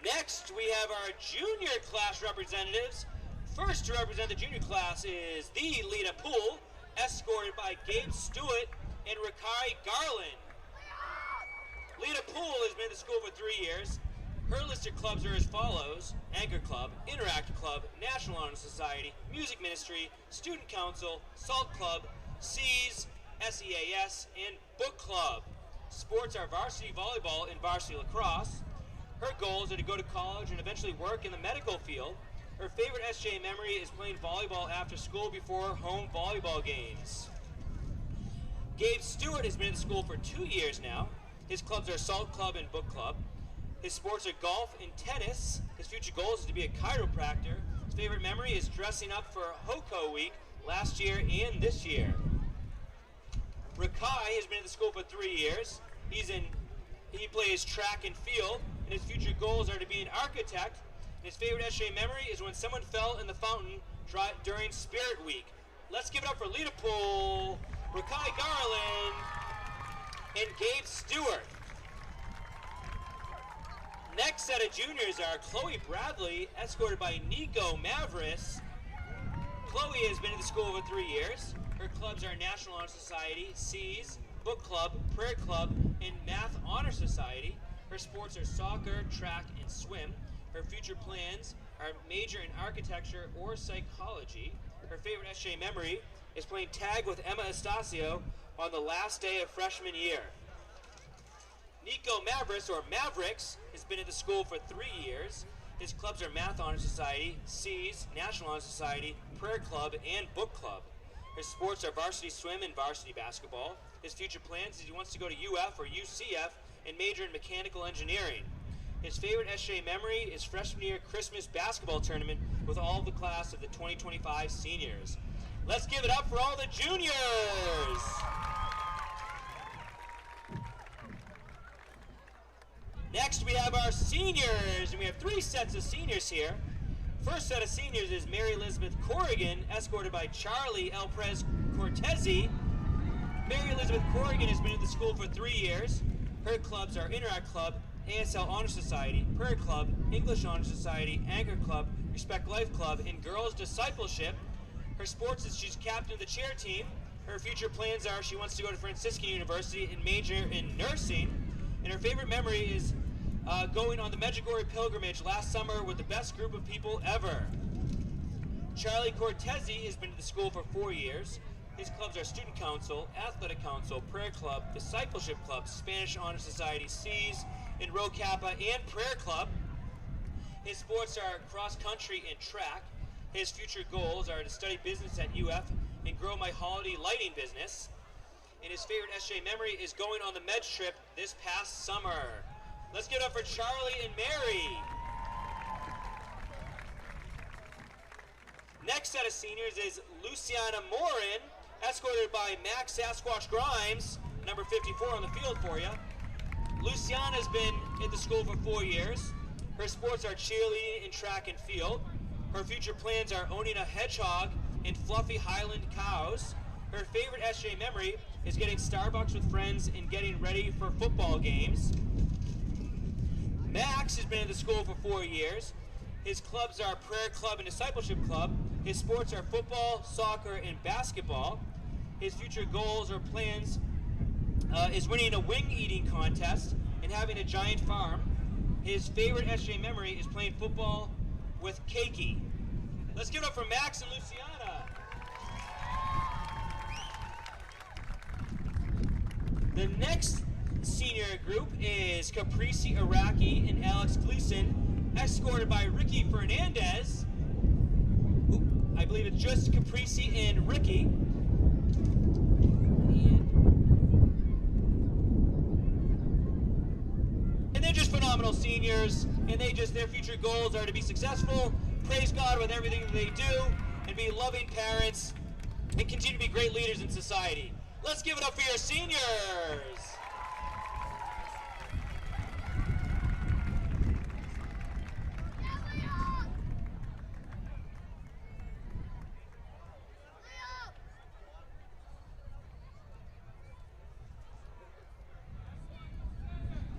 Next, we have our junior class representatives. First to represent the junior class is the Lita Poole, escorted by Gabe Stewart and Rakai Garland. Lita Poole has been at the school for 3 years. Her list of clubs are as follows: Anchor Club, Interact Club, National Honor Society, Music Ministry, Student Council, Salt Club, SEAS, SEAS, and Book Club. Sports are varsity volleyball and varsity lacrosse. Her goals are to go to college and eventually work in the medical field. Her favorite SJ memory is playing volleyball after school before home volleyball games. Gabe Stewart has been in the school for 2 years now. His clubs are Salt Club and Book Club. His sports are golf and tennis. His future goals is to be a chiropractor. His favorite memory is dressing up for HOCO week last year and this year. Rakai has been at the school for 3 years. He plays track and field, and his future goals are to be an architect. And his favorite SJ memory is when someone fell in the fountain during Spirit Week. Let's give it up for Lita Poole, Rakai Garland, and Gabe Stewart. Next set of juniors are Chloe Bradley, escorted by Nico Mavris. Chloe has been at the school for 3 years. Her clubs are National Honor Society, SEAS, Book Club, Prayer Club, and Math Honor Society. Her sports are soccer, track, and swim. Her future plans are major in architecture or psychology. Her favorite SJ memory is playing tag with Emma Estacio on the last day of freshman year. Nico Mavris, or Mavericks, has been at the school for 3 years. His clubs are Math Honor Society, SEAS, National Honor Society, Prayer Club, and Book Club. His sports are varsity swim and varsity basketball. His future plans is he wants to go to UF or UCF and major in mechanical engineering. His favorite SJ memory is freshman year Christmas basketball tournament with all of the class of the 2025 seniors. Let's give it up for all the juniors! Next, we have our seniors, and we have 3 sets of seniors here. First set of seniors is Mary Elizabeth Corrigan, escorted by Charlie Elprez Cortezi. Mary Elizabeth Corrigan has been at the school for 3 years. Her clubs are Interact Club, ASL Honor Society, Prayer Club, English Honor Society, Anchor Club, Respect Life Club, and Girls Discipleship. Her sports is she's captain of the cheer team. Her future plans are she wants to go to Franciscan University and major in nursing. And her favorite memory is going on the Medjugorje pilgrimage last summer with the best group of people ever. Charlie Cortezi has been to the school for 4 years. His clubs are Student Council, Athletic Council, Prayer Club, Discipleship Club, Spanish Honor Society, SEAS, and Rho Kappa, and Prayer Club. His sports are cross country and track. His future goals are to study business at UF and grow my holiday lighting business. And his favorite SJ memory is going on the Med trip this past summer. Let's give it up for Charlie and Mary. Next set of seniors is Luciana Morin, escorted by Max Sasquatch Grimes, number 54 on the field for you. Luciana's been at the school for 4 years. Her sports are cheerleading and track and field. Her future plans are owning a hedgehog and fluffy Highland cows. Her favorite SJ memory is getting Starbucks with friends and getting ready for football games. Max has been at the school for 4 years. His clubs are Prayer Club and Discipleship Club. His sports are football, soccer, and basketball. His future goals or plans is winning a wing eating contest and having a giant farm. His favorite SJ memory is playing football with Keiki. Let's give it up for Max and Luciana. The next senior group is Caprici Iraqi and Alex Gleason, escorted by Ricky Fernandez. I believe it's just Caprici and Ricky. And they're just phenomenal seniors, and their future goals are to be successful, praise God with everything that they do, and be loving parents, and continue to be great leaders in society. Let's give it up for your seniors.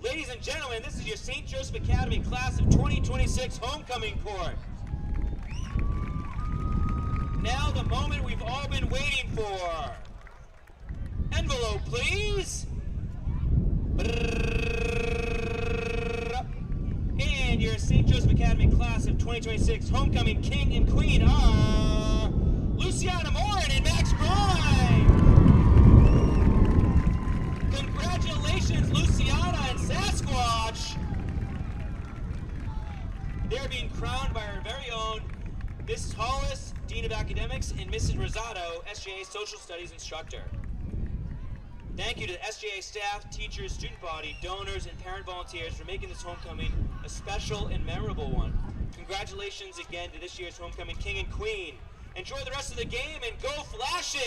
Ladies and gentlemen, this is your St. Joseph Academy class of 2026 homecoming court. Now the moment we've all been waiting for. Envelope, please. And your St. Joseph Academy class of 2026 homecoming king and queen are Luciana Morin and Max Grimes. Congratulations, Luciana and Sasquatch. They're being crowned by our very own Mrs. Hollis, Dean of Academics, and Mrs. Rosado, SJA Social Studies Instructor. Thank you to the SJA staff, teachers, student body, donors, and parent volunteers for making this homecoming a special and memorable one. Congratulations again to this year's homecoming king and queen. Enjoy the rest of the game and go Flashes!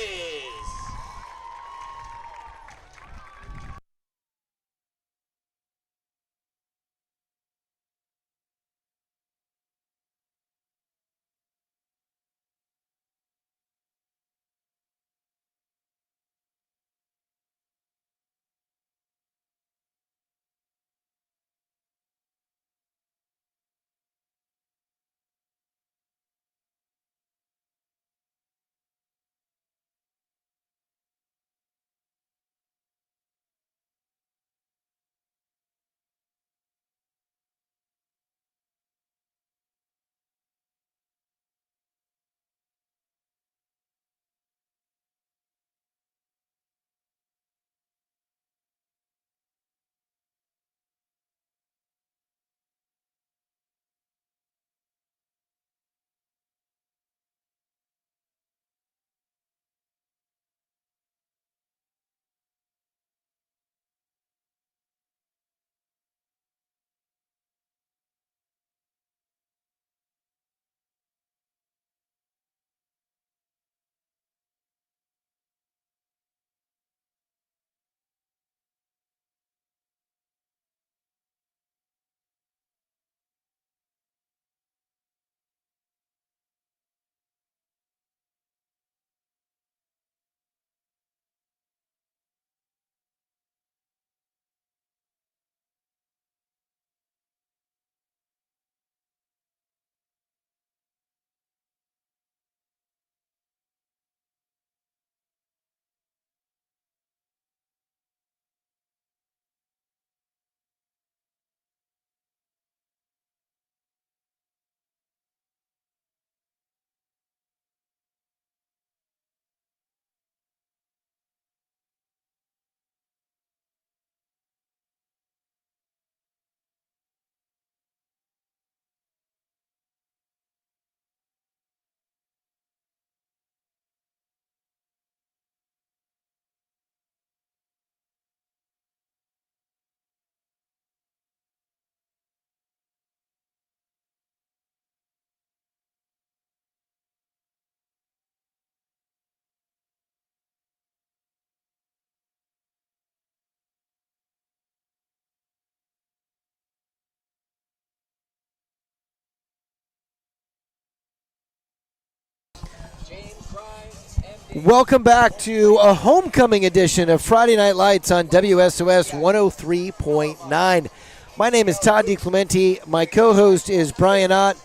Welcome back to a homecoming edition of Friday Night Lights on WSOS 103.9. My name is Todd DiClemente. My co-host is Brian Ott.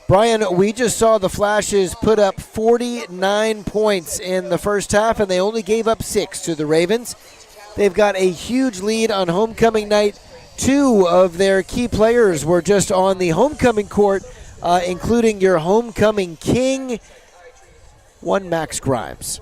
Brian, we just saw the Flashes put up 49 points in the first half, and they only gave up 6 to the Ravens. They've got a huge lead on homecoming night. 2 of their key players were just on the homecoming court, including your homecoming king, one Max Grimes.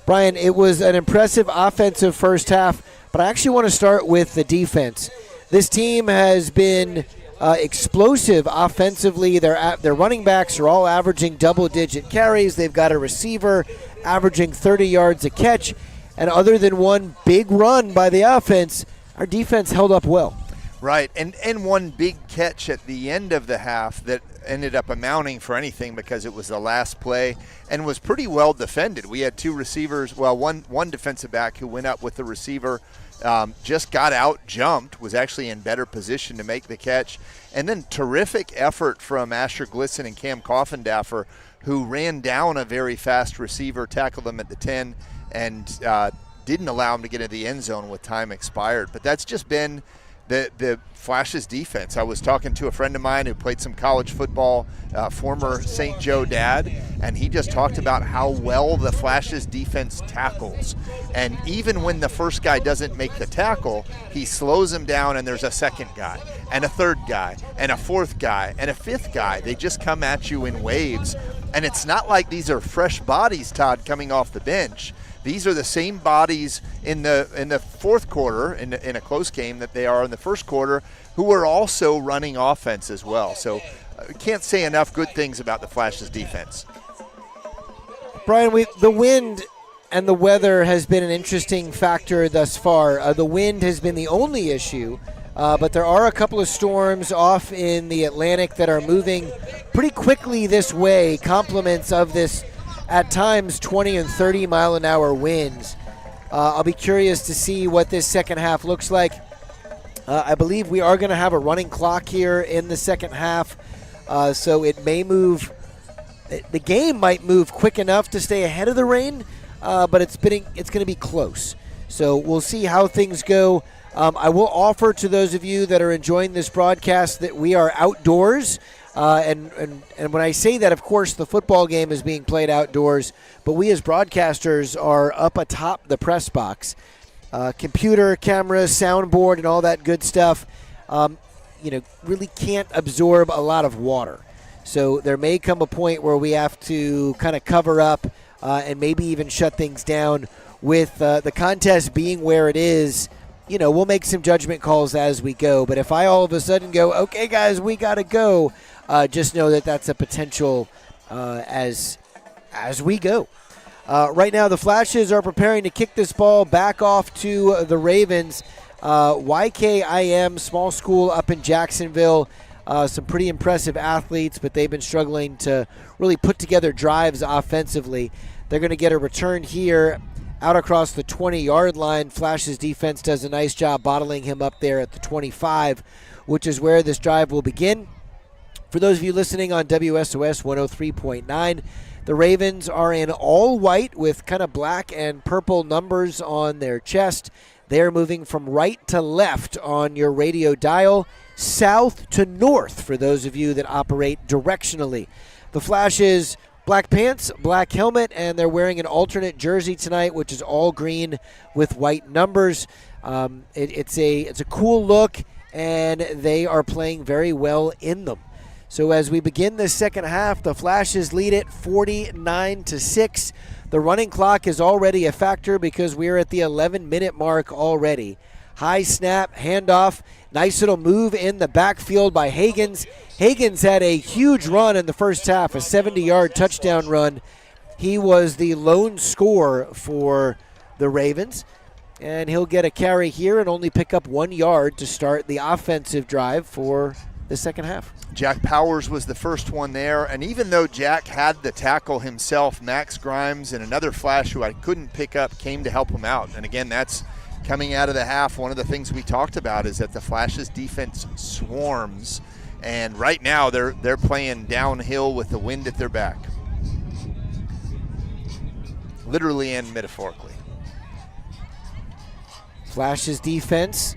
Brian, it was an impressive offensive first half, but I actually want to start with the defense. This team has been explosive offensively. Their running backs are all averaging double-digit carries. They've got a receiver averaging 30 yards a catch. And other than one big run by the offense, our defense held up well. Right, and one big catch at the end of the half that ended up amounting for anything because it was the last play and was pretty well defended. We had 2 receivers, one defensive back who went up with the receiver, just got out, jumped, was actually in better position to make the catch. And then terrific effort from Asher Glisson and Cam Coffendaffer, who ran down a very fast receiver, tackled him at the 10, and didn't allow him to get into the end zone with time expired. But that's just been the Flash's defense. I was talking to a friend of mine who played some college football, former St. Joe dad, and he just talked about how well the Flash's defense tackles. And even when the first guy doesn't make the tackle, he slows him down, and there's a second guy, and a third guy, and a fourth guy, and a fifth guy. They just come at you in waves. And it's not like these are fresh bodies, Todd, coming off the bench. These are the same bodies in the fourth quarter, in a close game, that they are in the first quarter, who are also running offense as well. So can't say enough good things about the Flash's defense. Brian, the wind and the weather has been an interesting factor thus far. The wind has been the only issue, but there are a couple of storms off in the Atlantic that are moving pretty quickly this way, complements of this at times 20 and 30 mile an hour winds. I'll be curious to see what this second half looks like. I believe we are going to have a running clock here in the second half, so it may move. The game might move quick enough to stay ahead of the rain, but it's going to be close. So we'll see how things go. I will offer to those of you that are enjoying this broadcast that we are outdoors. And when I say that, of course, the football game is being played outdoors, but we as broadcasters are up atop the press box. Computer, cameras, soundboard, and all that good stuff, really can't absorb a lot of water. So there may come a point where we have to kind of cover up and maybe even shut things down. With the contest being where it is, we'll make some judgment calls as we go. But if I all of a sudden go, okay, guys, we got to go, just know that that's a potential as we go. Right now, the Flashes are preparing to kick this ball back off to the Ravens. YKIM, small school up in Jacksonville. Some pretty impressive athletes, but they've been struggling to really put together drives offensively. They're going to get a return here out across the 20-yard line. Flash's defense does a nice job bottling him up there at the 25, which is where this drive will begin. For those of you listening on WSOS 103.9, the Ravens are in all white with kind of black and purple numbers on their chest. They're moving from right to left on your radio dial, south to north for those of you that operate directionally. The Flashes, black pants, black helmet, and they're wearing an alternate jersey tonight, which is all green with white numbers. It's a cool look, and they are playing very well in them. So as we begin the second half, the Flashes lead it 49-6. The running clock is already a factor because we're at the 11-minute mark already. High snap, handoff, nice little move in the backfield by Higgins. Higgins had a huge run in the first half, a 70-yard touchdown run. He was the lone scorer for the Ravens, and he'll get a carry here and only pick up 1 yard to start the offensive drive for the second half. Jack Powers was the first one there, and even though Jack had the tackle himself, Max Grimes and another Flash who I couldn't pick up came to help him out. And again, that's coming out of the half. One of the things we talked about is that the Flash's defense swarms, and right now they're playing downhill with the wind at their back. literally and metaphorically. Flash's defense,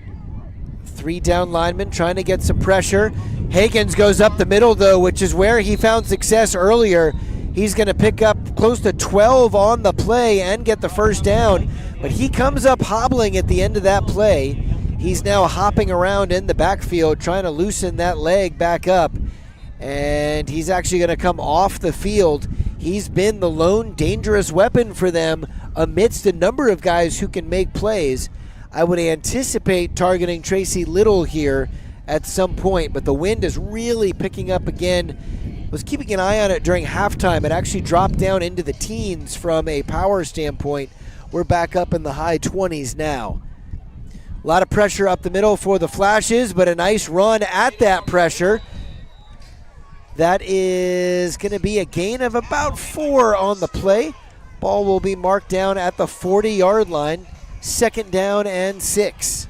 3 down linemen trying to get some pressure. Hagens goes up the middle, though, which is where he found success earlier. He's going to pick up close to 12 on the play and get the first down, but he comes up hobbling at the end of that play. He's now hopping around in the backfield trying to loosen that leg back up, and he's actually going to come off the field. He's been the lone dangerous weapon for them amidst a number of guys who can make plays. I would anticipate targeting Tracy Little here at some point, but the wind is really picking up again. Was keeping an eye on it during halftime. It actually dropped down into the teens from a power standpoint. We're back up in the high 20s now. A lot of pressure up the middle for the Flashes, but a nice run at that pressure. That is going to be a gain of about 4 on the play. Ball will be marked down at the 40-yard line. 2nd down and 6.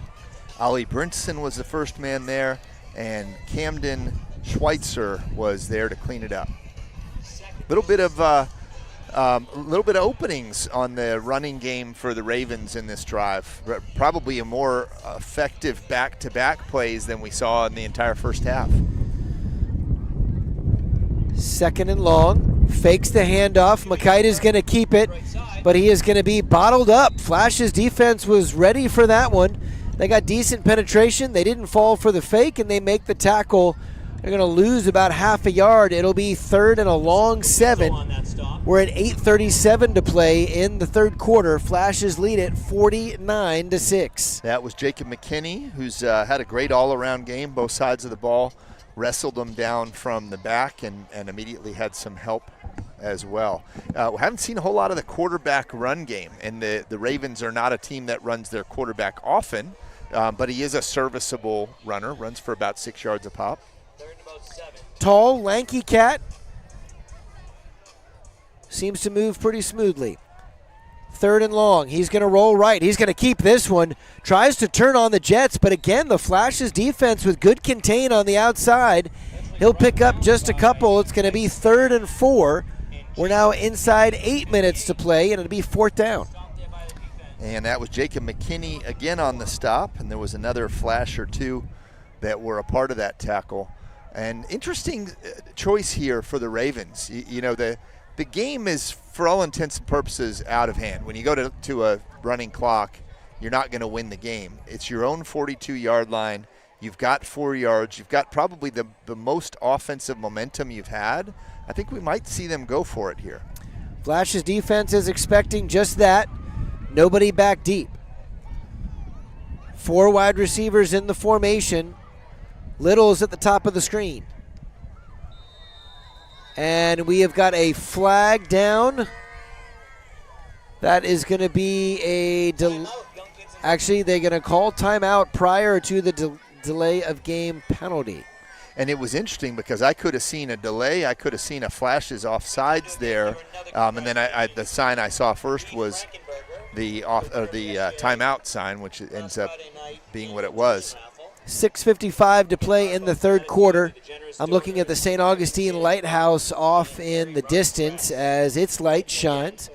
Ollie Brinson was the first man there, and Camden Schweitzer was there to clean it up. Little bit of openings on the running game for the Ravens in this drive. Probably a more effective back-to-back plays than we saw in the entire first half. 2nd and long, fakes the handoff. Makita's going to keep it, but he is going to be bottled up. Flash's defense was ready for that one. They got decent penetration. They didn't fall for the fake, and they make the tackle. They're going to lose about half a yard. It'll be 3rd and a long 7. We're at 8:37 to play in the third quarter. Flashes lead it 49-6. That was Jacob McKinney, who's had a great all-around game, both sides of the ball. Wrestled them down from the back and immediately had some help as well. We haven't seen a whole lot of the quarterback run game, and the Ravens are not a team that runs their quarterback often, but he is a serviceable runner, runs for about 6 yards a pop. Tall, lanky cat. Seems to move pretty smoothly. 3rd and long. He's going to roll right. He's going to keep this one. Tries to turn on the Jets, but again, the Flashes defense with good contain on the outside. He'll pick up just a couple. It's going to be 3rd and 4. We're now inside 8 minutes to play, and it'll be 4th down. And that was Jacob McKinney again on the stop, and there was another Flash or two that were a part of that tackle. And interesting choice here for the Ravens. The game is, for all intents and purposes, out of hand. When you go to a running clock, you're not going to win the game. It's your own 42-yard line. You've got 4 yards. You've got probably the most offensive momentum you've had. I think we might see them go for it here. Flash's defense is expecting just that. Nobody back deep. 4 wide receivers in the formation. Little's at the top of the screen. And we have got a flag down. That is going to be a actually, they're going to call timeout prior to the delay of game penalty. And it was interesting because I could have seen a delay. I could have seen a Flashes offsides there. And then the sign I saw first was the timeout sign, which ends up being what it was. 6:55 to play in the third quarter. I'm looking at the St. Augustine Lighthouse off in the distance as its light shines.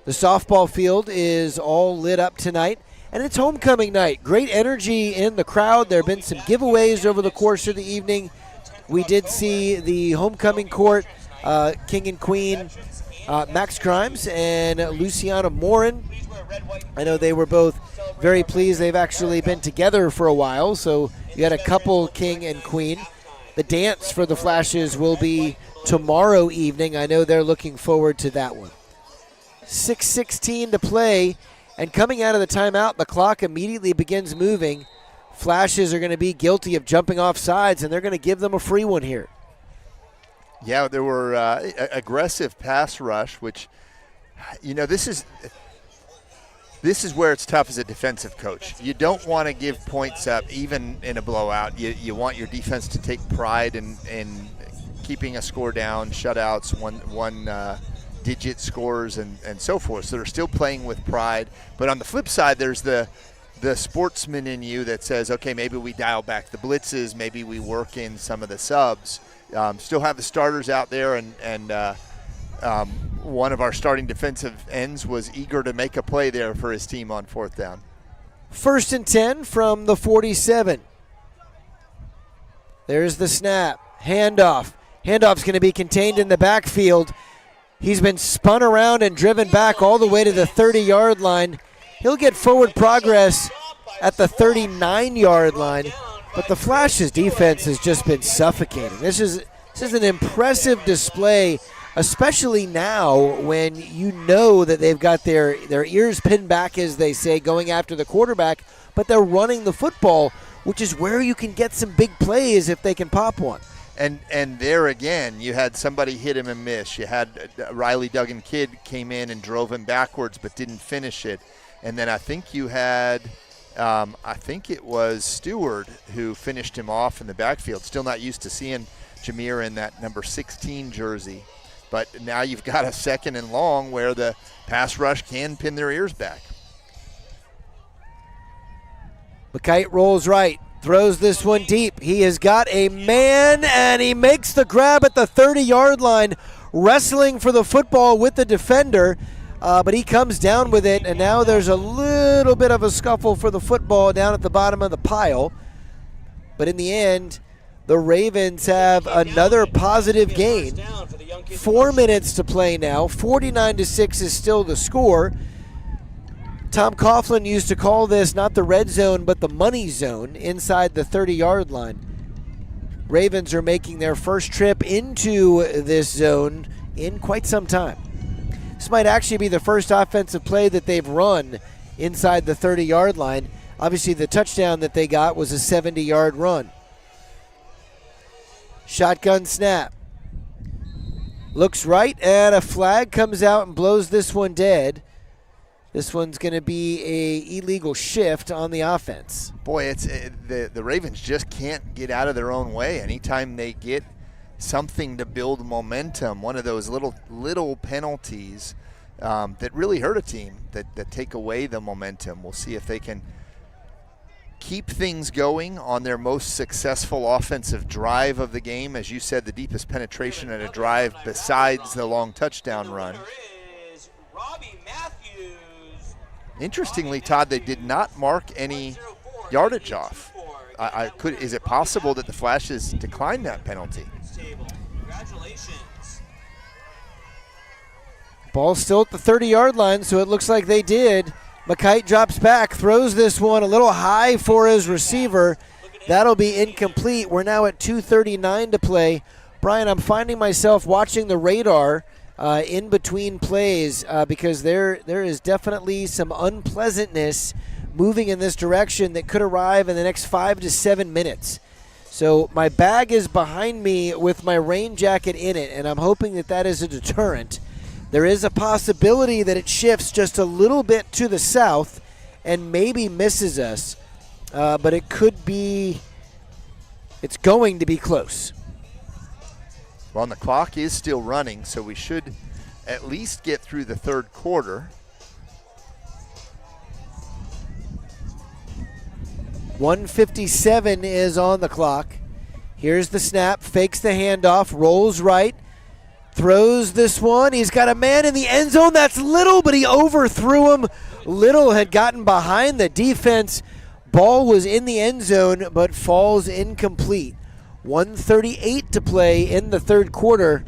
The softball field is all lit up tonight, and it's homecoming night. Great energy in the crowd. There have been some giveaways over the course of the evening. We did see the homecoming court, King and Queen, Max Grimes and Luciana Morin. I know they were both very pleased. They've actually been together for a while, so you had a couple King and Queen. The dance for the Flashes will be tomorrow evening. I know they're looking forward to that one. 6:16 to play, and coming out of the timeout, the clock immediately begins moving. Flashes are going to be guilty of jumping off sides, and they're going to give them a free one here. Yeah, there were aggressive pass rush, which, this is where it's tough as a defensive coach. You don't want to give points up even in a blowout. You want your defense to take pride in keeping a score down, shutouts, one-digit scores, and so forth. So they're still playing with pride. But on the flip side, there's the sportsman in you that says, okay, maybe we dial back the blitzes, maybe we work in some of the subs. Still have the starters out there and one of our starting defensive ends was eager to make a play there for his team on 4th down. 1st and 10 from the 47. There's the snap. Handoff. Handoff's going to be contained in the backfield. He's been spun around and driven back all the way to the 30-yard line. He'll get forward progress at the 39-yard line, but the Flash's defense has just been suffocating. This is an impressive display, especially now when you know that they've got their ears pinned back, as they say, going after the quarterback, but they're running the football, which is where you can get some big plays if they can pop one. And there again, you had somebody hit him and miss. You had Riley Duggan Kidd came in and drove him backwards but didn't finish it. And then I think you had, I think it was Stewart who finished him off in the backfield. Still not used to seeing Jameer in that number 16 jersey. But now you've got a 2nd and long where the pass rush can pin their ears back. McKite rolls right. Throws this one deep. He has got a man, and he makes the grab at the 30-yard line, wrestling for the football with the defender, but he comes down with it, and now there's a little bit of a scuffle for the football down at the bottom of the pile. But in the end, the Ravens have another positive gain. 4 minutes to play now. 49-6 is still the score. Tom Coughlin used to call this not the red zone, but the money zone inside the 30-yard line. Ravens are making their first trip into this zone in quite some time. This might actually be the first offensive play that they've run inside the 30-yard line. Obviously, the touchdown that they got was a 70-yard run. Shotgun snap. Looks right, and a flag comes out and blows this one dead. This one's going to be a illegal shift on the offense. Boy, it's the Ravens just can't get out of their own way. Anytime they get something to build momentum, one of those little penalties that really hurt a team, that take away the momentum. We'll see if they can keep things going on their most successful offensive drive of the game. As you said, the deepest penetration in a drive besides the long touchdown run. Interestingly, Todd, they did not mark any yardage off. Is it possible that the Flashes declined that penalty? Ball still at the 30-yard line, so it looks like they did. McKite drops back, throws this one a little high for his receiver. That'll be incomplete. We're now at 2:39 to play. Brian, I'm finding myself watching the radar in between plays because there is definitely some unpleasantness moving in this direction that could arrive in the next 5 to 7 minutes. So my bag is behind me with my rain jacket in it, and I'm hoping that that is a deterrent. There is a possibility that it shifts just a little bit to the south and maybe misses us, but it's going to be close. Well, and the clock is still running, so we should at least get through the third quarter. .157 is on the clock. Here's the snap, fakes the handoff, rolls right, throws this one. He's got a man in the end zone. That's Little, but he overthrew him. Little had gotten behind the defense. Ball was in the end zone, but falls incomplete. 1:38 to play in the third quarter.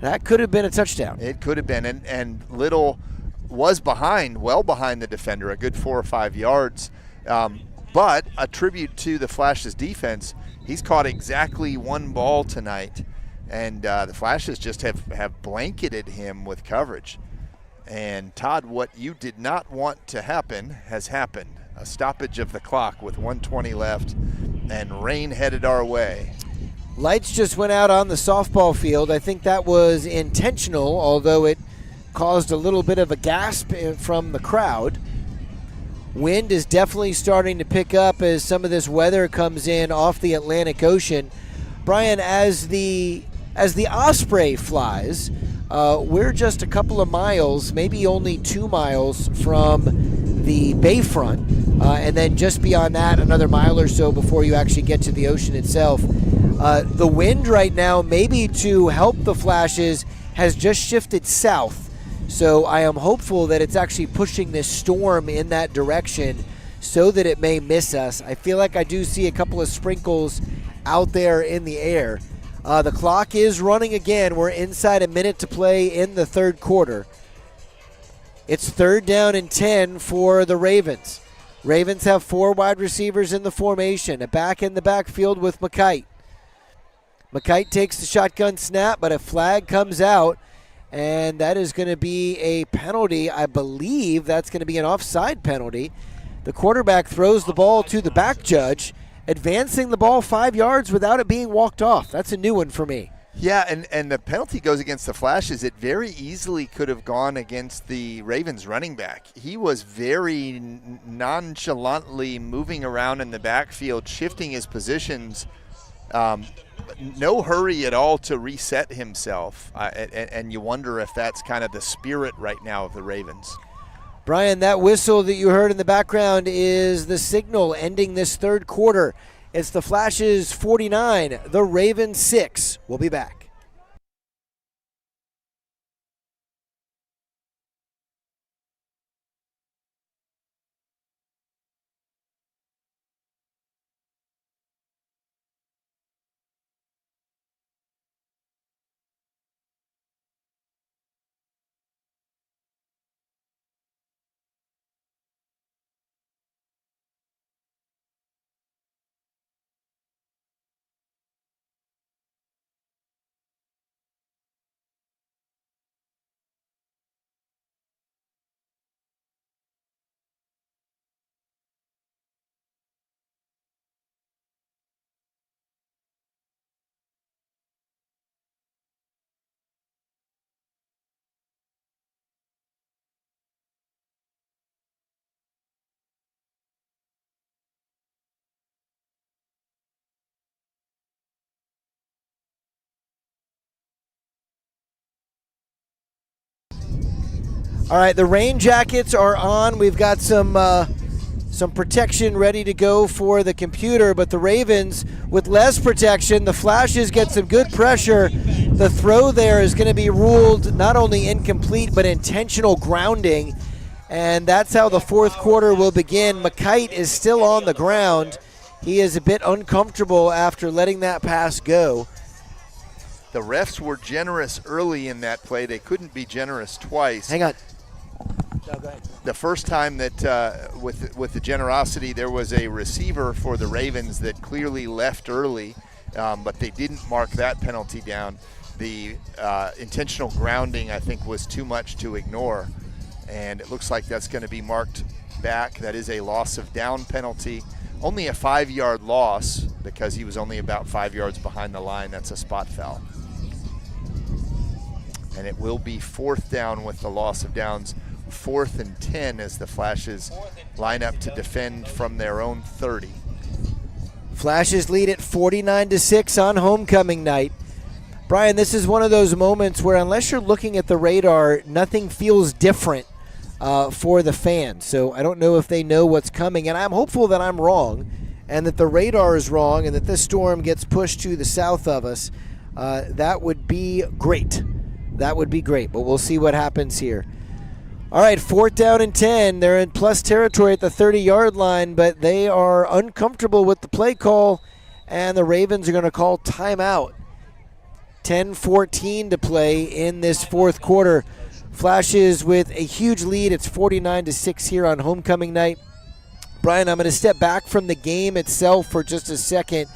That could have been a touchdown. It could have been, and Little was well behind the defender, a good 4 or 5 yards. But a tribute to the Flash's defense, he's caught exactly one ball tonight, and the Flashes just have blanketed him with coverage. And Todd, what you did not want to happen has happened. A stoppage of the clock with 1:20 left, and rain headed our way. Lights just went out on the softball field. I think that was intentional, although it caused a little bit of a gasp from the crowd. Wind is definitely starting to pick up as some of this weather comes in off the Atlantic Ocean. Brian, as the Osprey flies, we're just a couple of miles, maybe only 2 miles from the bayfront, and then just beyond that, another mile or so before you actually get to the ocean itself. The wind right now, maybe to help the Flashes, has just shifted south. So I am hopeful that it's actually pushing this storm in that direction so that it may miss us. I feel like I do see a couple of sprinkles out there in the air. The clock is running again. We're inside a minute to play in the third quarter. It's 3rd down and 10 for the Ravens. Ravens have 4 wide receivers in the formation, a back in the backfield with McKite. McKite takes the shotgun snap, but a flag comes out, and that is going to be a penalty. I believe that's going to be an offside penalty. The quarterback throws the ball to the back judge, advancing the ball 5 yards without it being walked off. That's a new one for me. Yeah, and the penalty goes against the Flashes. It very easily could have gone against the Ravens running back. He was very nonchalantly moving around in the backfield, shifting his positions. No hurry at all to reset himself, and you wonder if that's kind of the spirit right now of the Ravens. Brian, that whistle that you heard in the background is the signal ending this third quarter. It's the Flashes 49, the Ravens 6. We'll be back. All right, the rain jackets are on. We've got some protection ready to go for the computer, but the Ravens with less protection. The Flashes get some good pressure. The throw there is going to be ruled not only incomplete but intentional grounding, and that's how the fourth quarter will begin. McKite is still on the ground. He is a bit uncomfortable after letting that pass go. The refs were generous early in that play. They couldn't be generous twice. Hang on. No, go ahead. The first time that with the generosity, there was a receiver for the Ravens that clearly left early, but they didn't mark that penalty down. The intentional grounding, I think, was too much to ignore, and it looks like that's going to be marked back. That is a loss of down penalty. Only a 5-yard loss because he was only about 5 yards behind the line. That's a spot foul. And it will be 4th down with the loss of downs. 4th and 10 as the Flashes line up to defend from their own 30. Flashes lead at 49-6 on homecoming night. Brian, this is one of those moments where unless you're looking at the radar, nothing feels different for the fans. So I don't know if they know what's coming, and I'm hopeful that I'm wrong and that the radar is wrong and that this storm gets pushed to the south of us. That would be great. That would be great, but we'll see what happens here. All right, 4th down and 10. They're in plus territory at the 30-yard line, but they are uncomfortable with the play call, and the Ravens are going to call timeout. 10:14 to play in this fourth quarter. Flashes with a huge lead. It's 49-6 here on homecoming night. Brian, I'm going to step back from the game itself for just a second.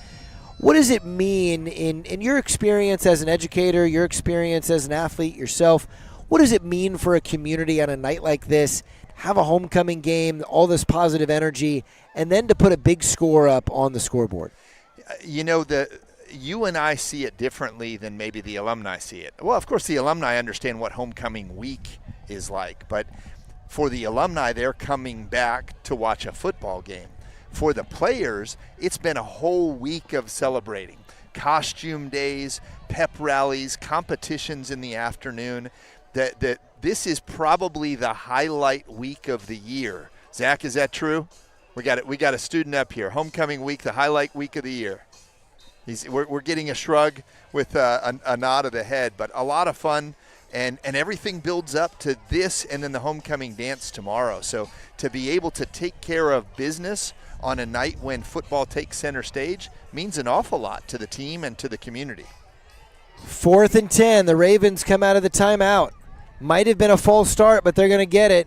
What does it mean in your experience as an educator, your experience as an athlete yourself? What does it mean for a community on a night like this, have a homecoming game, all this positive energy, and then to put a big score up on the scoreboard? You know, you and I see it differently than maybe the alumni see it. Well, of course, the alumni understand what homecoming week is like, but for the alumni, they're coming back to watch a football game. For the players, it's been a whole week of celebrating. Costume days, pep rallies, competitions in the afternoon. That this is probably the highlight week of the year. Zach, is that true? We got a student up here. Homecoming week, the highlight week of the year. We're getting a shrug with a nod of the head, but a lot of fun. And everything builds up to this and then the homecoming dance tomorrow. So to be able to take care of business on a night when football takes center stage means an awful lot to the team and to the community. 4th and 10. The Ravens come out of the timeout. Might have been a false start, but they're going to get it.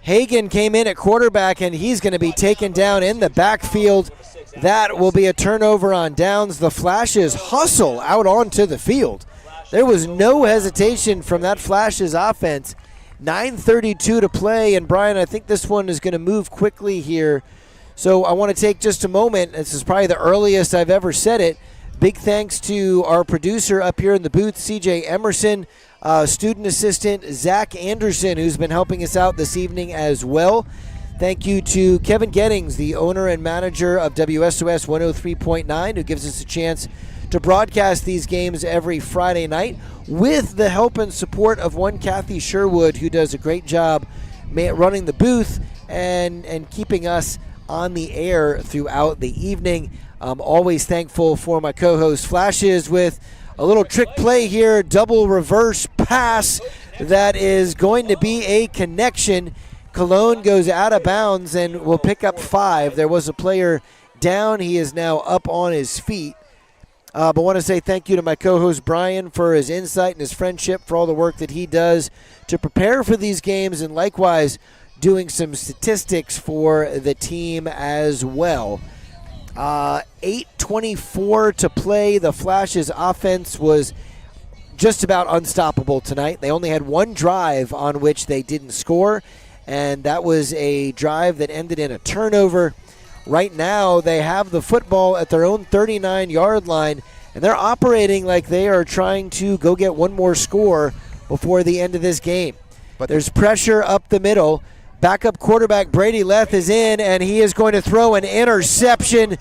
Hagan came in at quarterback, and he's going to be taken down in the backfield. That will be a turnover on downs. The Flashes hustle out onto the field. There was no hesitation from that Flashes offense. 9:32 to play, and Brian, I think this one is going to move quickly here. So I want to take just a moment. This is probably the earliest I've ever said it. Big thanks to our producer up here in the booth, CJ Emerson, student assistant Zach Anderson, who's been helping us out this evening as well. Thank you to Kevin Gettings, the owner and manager of WSOS 103.9, who gives us a chance to broadcast these games every Friday night with the help and support of one Kathy Sherwood, who does a great job running the booth and keeping us on the air throughout the evening. I'm always thankful for my co-host Flashes with a little trick play here, double reverse pass that is going to be a connection. Cologne goes out of bounds and will pick up 5. There was a player down. He is now up on his feet. But I want to say thank you to my co-host Brian for his insight and his friendship, for all the work that he does to prepare for these games, and likewise doing some statistics for the team as well. 8:24 to play. The Flashes offense was just about unstoppable tonight. They only had one drive on which they didn't score, and that was a drive that ended in a turnover. Right now, they have the football at their own 39-yard line, and they're operating like they are trying to go get one more score before the end of this game. But there's pressure up the middle. Backup quarterback Brady Leth is in, and he is going to throw an interception.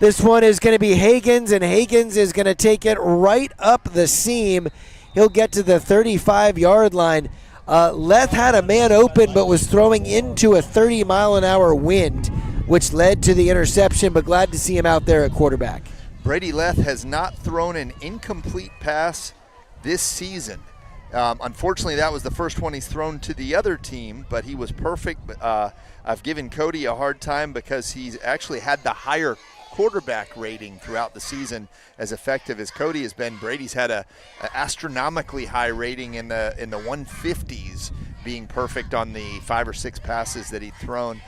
This one is going to be Hagens, and Hagens is going to take it right up the seam. He'll get to the 35-yard line. Leth had a man open but was throwing into a 30-mile-an-hour wind, which led to the interception, but glad to see him out there at quarterback. Brady Leth has not thrown an incomplete pass this season. Unfortunately, that was the first one he's thrown to the other team, but he was perfect. I've given Cody a hard time because he's actually had the higher quarterback rating throughout the season, as effective as Cody has been. Brady's had a astronomically high rating in the 150s, being perfect on the 5 or 6 passes that he'd thrown.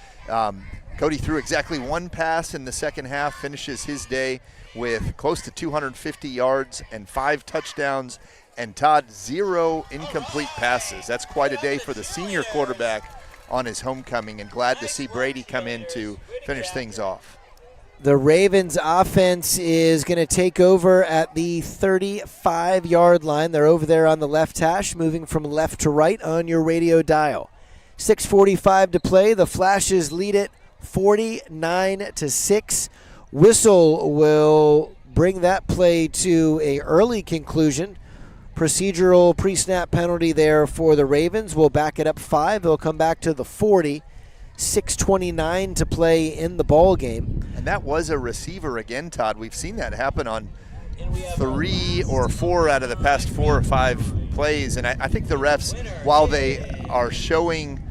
Cody threw exactly one pass in the second half, finishes his day with close to 250 yards and 5 touchdowns. And Todd, 0 incomplete passes. That's quite a day for the senior quarterback on his homecoming, and glad to see Brady come in to finish things off. The Ravens offense is going to take over at the 35-yard line. They're over there on the left hash, moving from left to right on your radio dial. 6:45 to play. The Flashes lead it 49-6. Whistle will bring that play to an early conclusion. Procedural pre-snap penalty there for the Ravens. Will back it up 5. They'll come back to the 40. 6:29 to play in the ball game. And that was a receiver again, Todd. We've seen that happen on 3 or 4 out of the past 4 or 5 plays. And I think the refs, while they are showing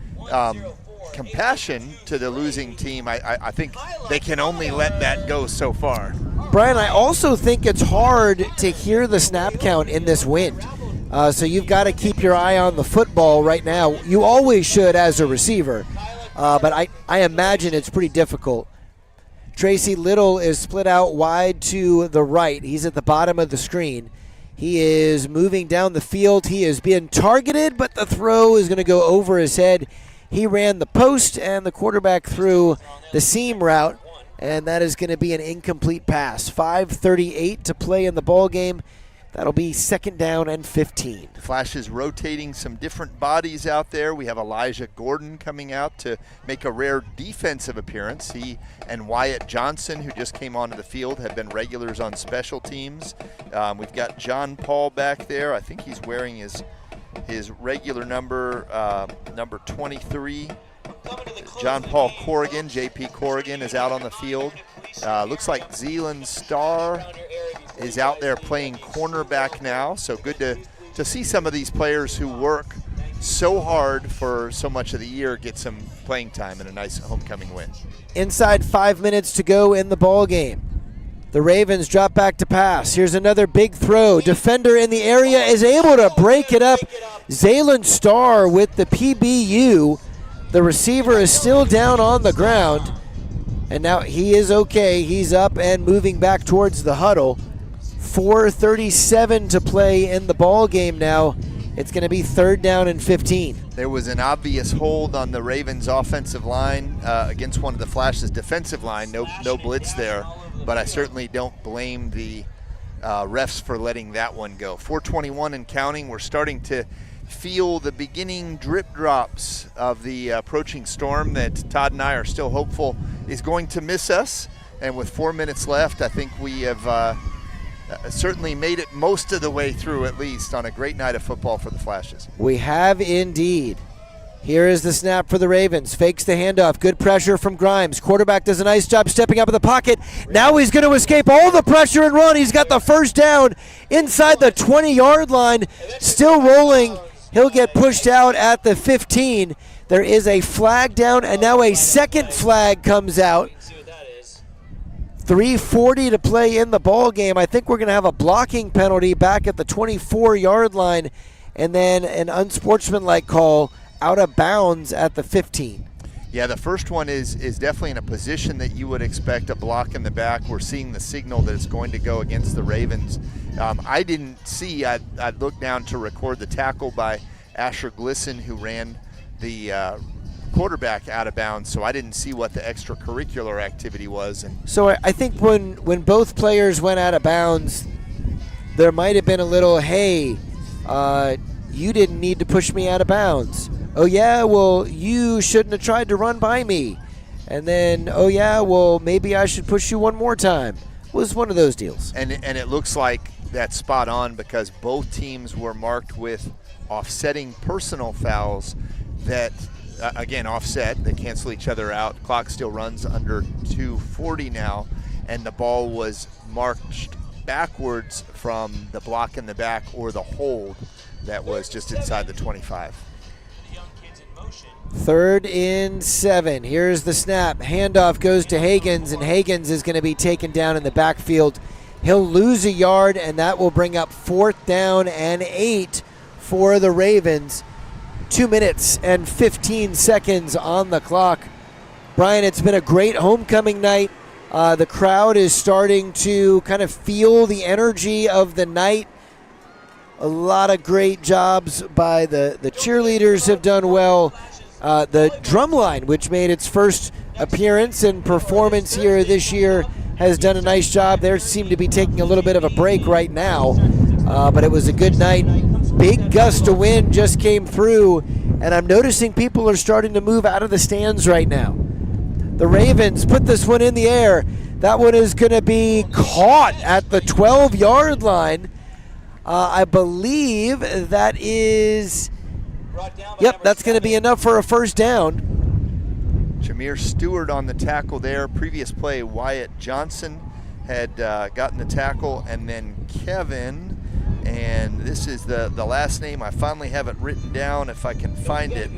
compassion to the losing team, I think they can only let that go so far. Brian, I also think it's hard to hear the snap count in this wind. So you've got to keep your eye on the football right now. You always should as a receiver, but I imagine it's pretty difficult. Tracy Little is split out wide to the right. He's at the bottom of the screen. He is moving down the field. He is being targeted, but the throw is going to go over his head. He ran the post, and the quarterback threw the seam route, and that is going to be an incomplete pass. 5:38 to play in the ball game. That'll be 2nd down and 15. Flashes rotating some different bodies out there. We have Elijah Gordon coming out to make a rare defensive appearance. He and Wyatt Johnson, who just came onto the field, have been regulars on special teams. We've got John Paul back there. I think he's wearing his regular number, number 23. John Paul Corrigan, JP Corrigan, is out on the field. Looks like Zealand Starr is out there playing cornerback now, so good to to see some of these players who work so hard for so much of the year get some playing time and a nice homecoming win. Inside 5 minutes to go in the ball game. The Ravens drop back to pass. Here's another big throw. Defender in the area is able to break it up. Zaylen Starr with the PBU. The receiver is still down on the ground. And now he is okay. He's up and moving back towards the huddle. 4:37 to play in the ball game now. It's going to be 3rd down and 15. There was an obvious hold on the Ravens offensive line against one of the Flash's defensive line. No blitz there, but I certainly don't blame the refs for letting that one go. 4:21 and counting. We're starting to feel the beginning drip drops of the approaching storm that Todd and I are still hopeful is going to miss us. And with 4 minutes left, I think we have certainly made it most of the way through, at least, on a great night of football for the Flashes. We have indeed. Here is the snap for the Ravens. Fakes the handoff. Good pressure from Grimes. Quarterback does a nice job stepping up in the pocket. Now he's going to escape all the pressure and run. He's got the first down inside the 20-yard line. Still rolling. He'll get pushed out at the 15. There is a flag down, and now a second flag comes out. 3:40 to play in the ball game. I think we're going to have a blocking penalty back at the 24-yard line, and then an unsportsmanlike call out of bounds at the 15. Yeah, the first one is definitely in a position that you would expect a block in the back. We're seeing the signal that it's going to go against the Ravens. I didn't see, I looked down to record the tackle by Asher Glisson, who ran the quarterback out of bounds, so I didn't see what the extracurricular activity was. And so I think when both players went out of bounds, there might have been a little, hey, you didn't need to push me out of bounds. Oh, yeah, well, you shouldn't have tried to run by me. And then, oh, yeah, well, maybe I should push you one more time. It was one of those deals. And it looks like that's spot on because both teams were marked with offsetting personal fouls that, again, offset. They cancel each other out. Clock still runs under 2:40 now, and the ball was marched backwards from the block in the back or the hold that was just inside the 25. 3rd and 7. Here's the snap. Handoff goes to Higgins, and Higgins is going to be taken down in the backfield. He'll lose a yard, and that will bring up 4th down and 8 for the Ravens. 2 minutes and 15 seconds on the clock. Brian, it's been a great homecoming night. The crowd is starting to kind of feel the energy of the night. A lot of great jobs by the cheerleaders have done well. The drumline, which made its first appearance and performance here this year, has done a nice job. They seem to be taking a little bit of a break right now, but it was a good night. Big gust of wind just came through, and I'm noticing people are starting to move out of the stands right now. The Ravens put this one in the air. That one is going to be caught at the 12-yard line. I believe that is, yep, that's going to be enough for a first down. Jameer Stewart on the tackle there. Previous play, Wyatt Johnson had gotten the tackle, and then Kevin, and this is the last name. I finally have it written down if I can find it.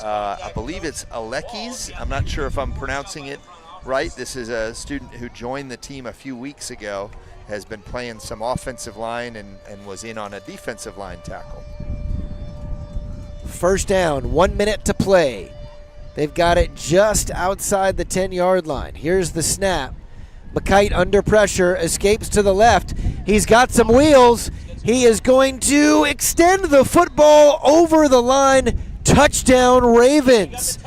I believe it's Alekis. I'm not sure if I'm pronouncing it right. This is a student who joined the team a few weeks ago, has been playing some offensive line and was in on a defensive line tackle. First down, 1 minute to play. They've got it just outside the 10-yard line. Here's the snap. McKite under pressure, escapes to the left. He's got some wheels. He is going to extend the football over the line. Touchdown, Ravens.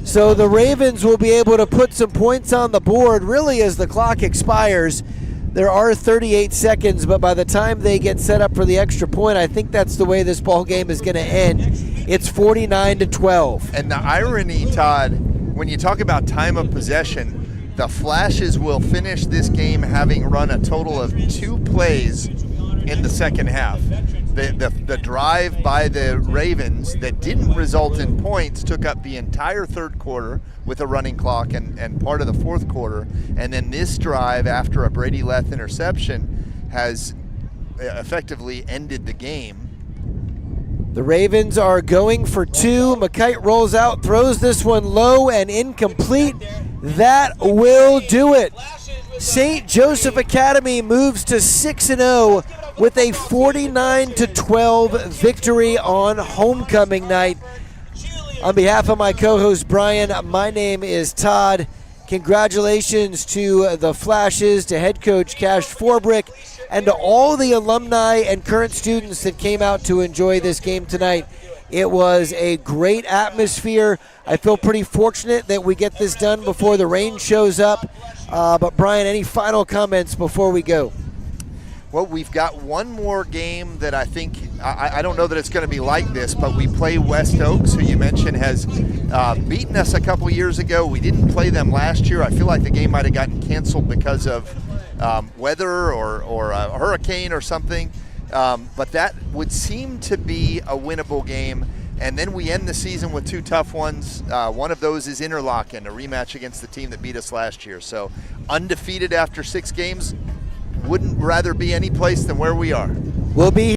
So the Ravens will be able to put some points on the board really as the clock expires. There are 38 seconds, but by the time they get set up for the extra point, I think that's the way this ball game is going to end. It's 49-12. And the irony, Todd, when you talk about time of possession, the Flashes will finish this game having run a total of 2 plays in the second half. The drive by the Ravens that didn't result in points took up the entire third quarter with a running clock and part of the fourth quarter. And then this drive after a Brady Leth interception has effectively ended the game. The Ravens are going for two. McKite rolls out, throws this one low and incomplete. That will do it. St. Joseph Academy moves to 6-0 with a 49-12 victory on homecoming night. On behalf of my co-host Brian, my name is Todd. Congratulations to the Flashes, to head coach Cash Forbrick, and to all the alumni and current students that came out to enjoy this game tonight. It was a great atmosphere. I feel pretty fortunate that we get this done before the rain shows up. But Brian, any final comments before we go? Well, we've got one more game that I think, I don't know that it's going to be like this, but we play West Oaks, who you mentioned has beaten us a couple years ago. We didn't play them last year. I feel like the game might have gotten canceled because of weather or a hurricane or something. But that would seem to be a winnable game. And then we end the season with two tough ones. One of those is Interlochen, a rematch against the team that beat us last year. So undefeated after 6 games. Wouldn't rather be any place than where we are. We'll be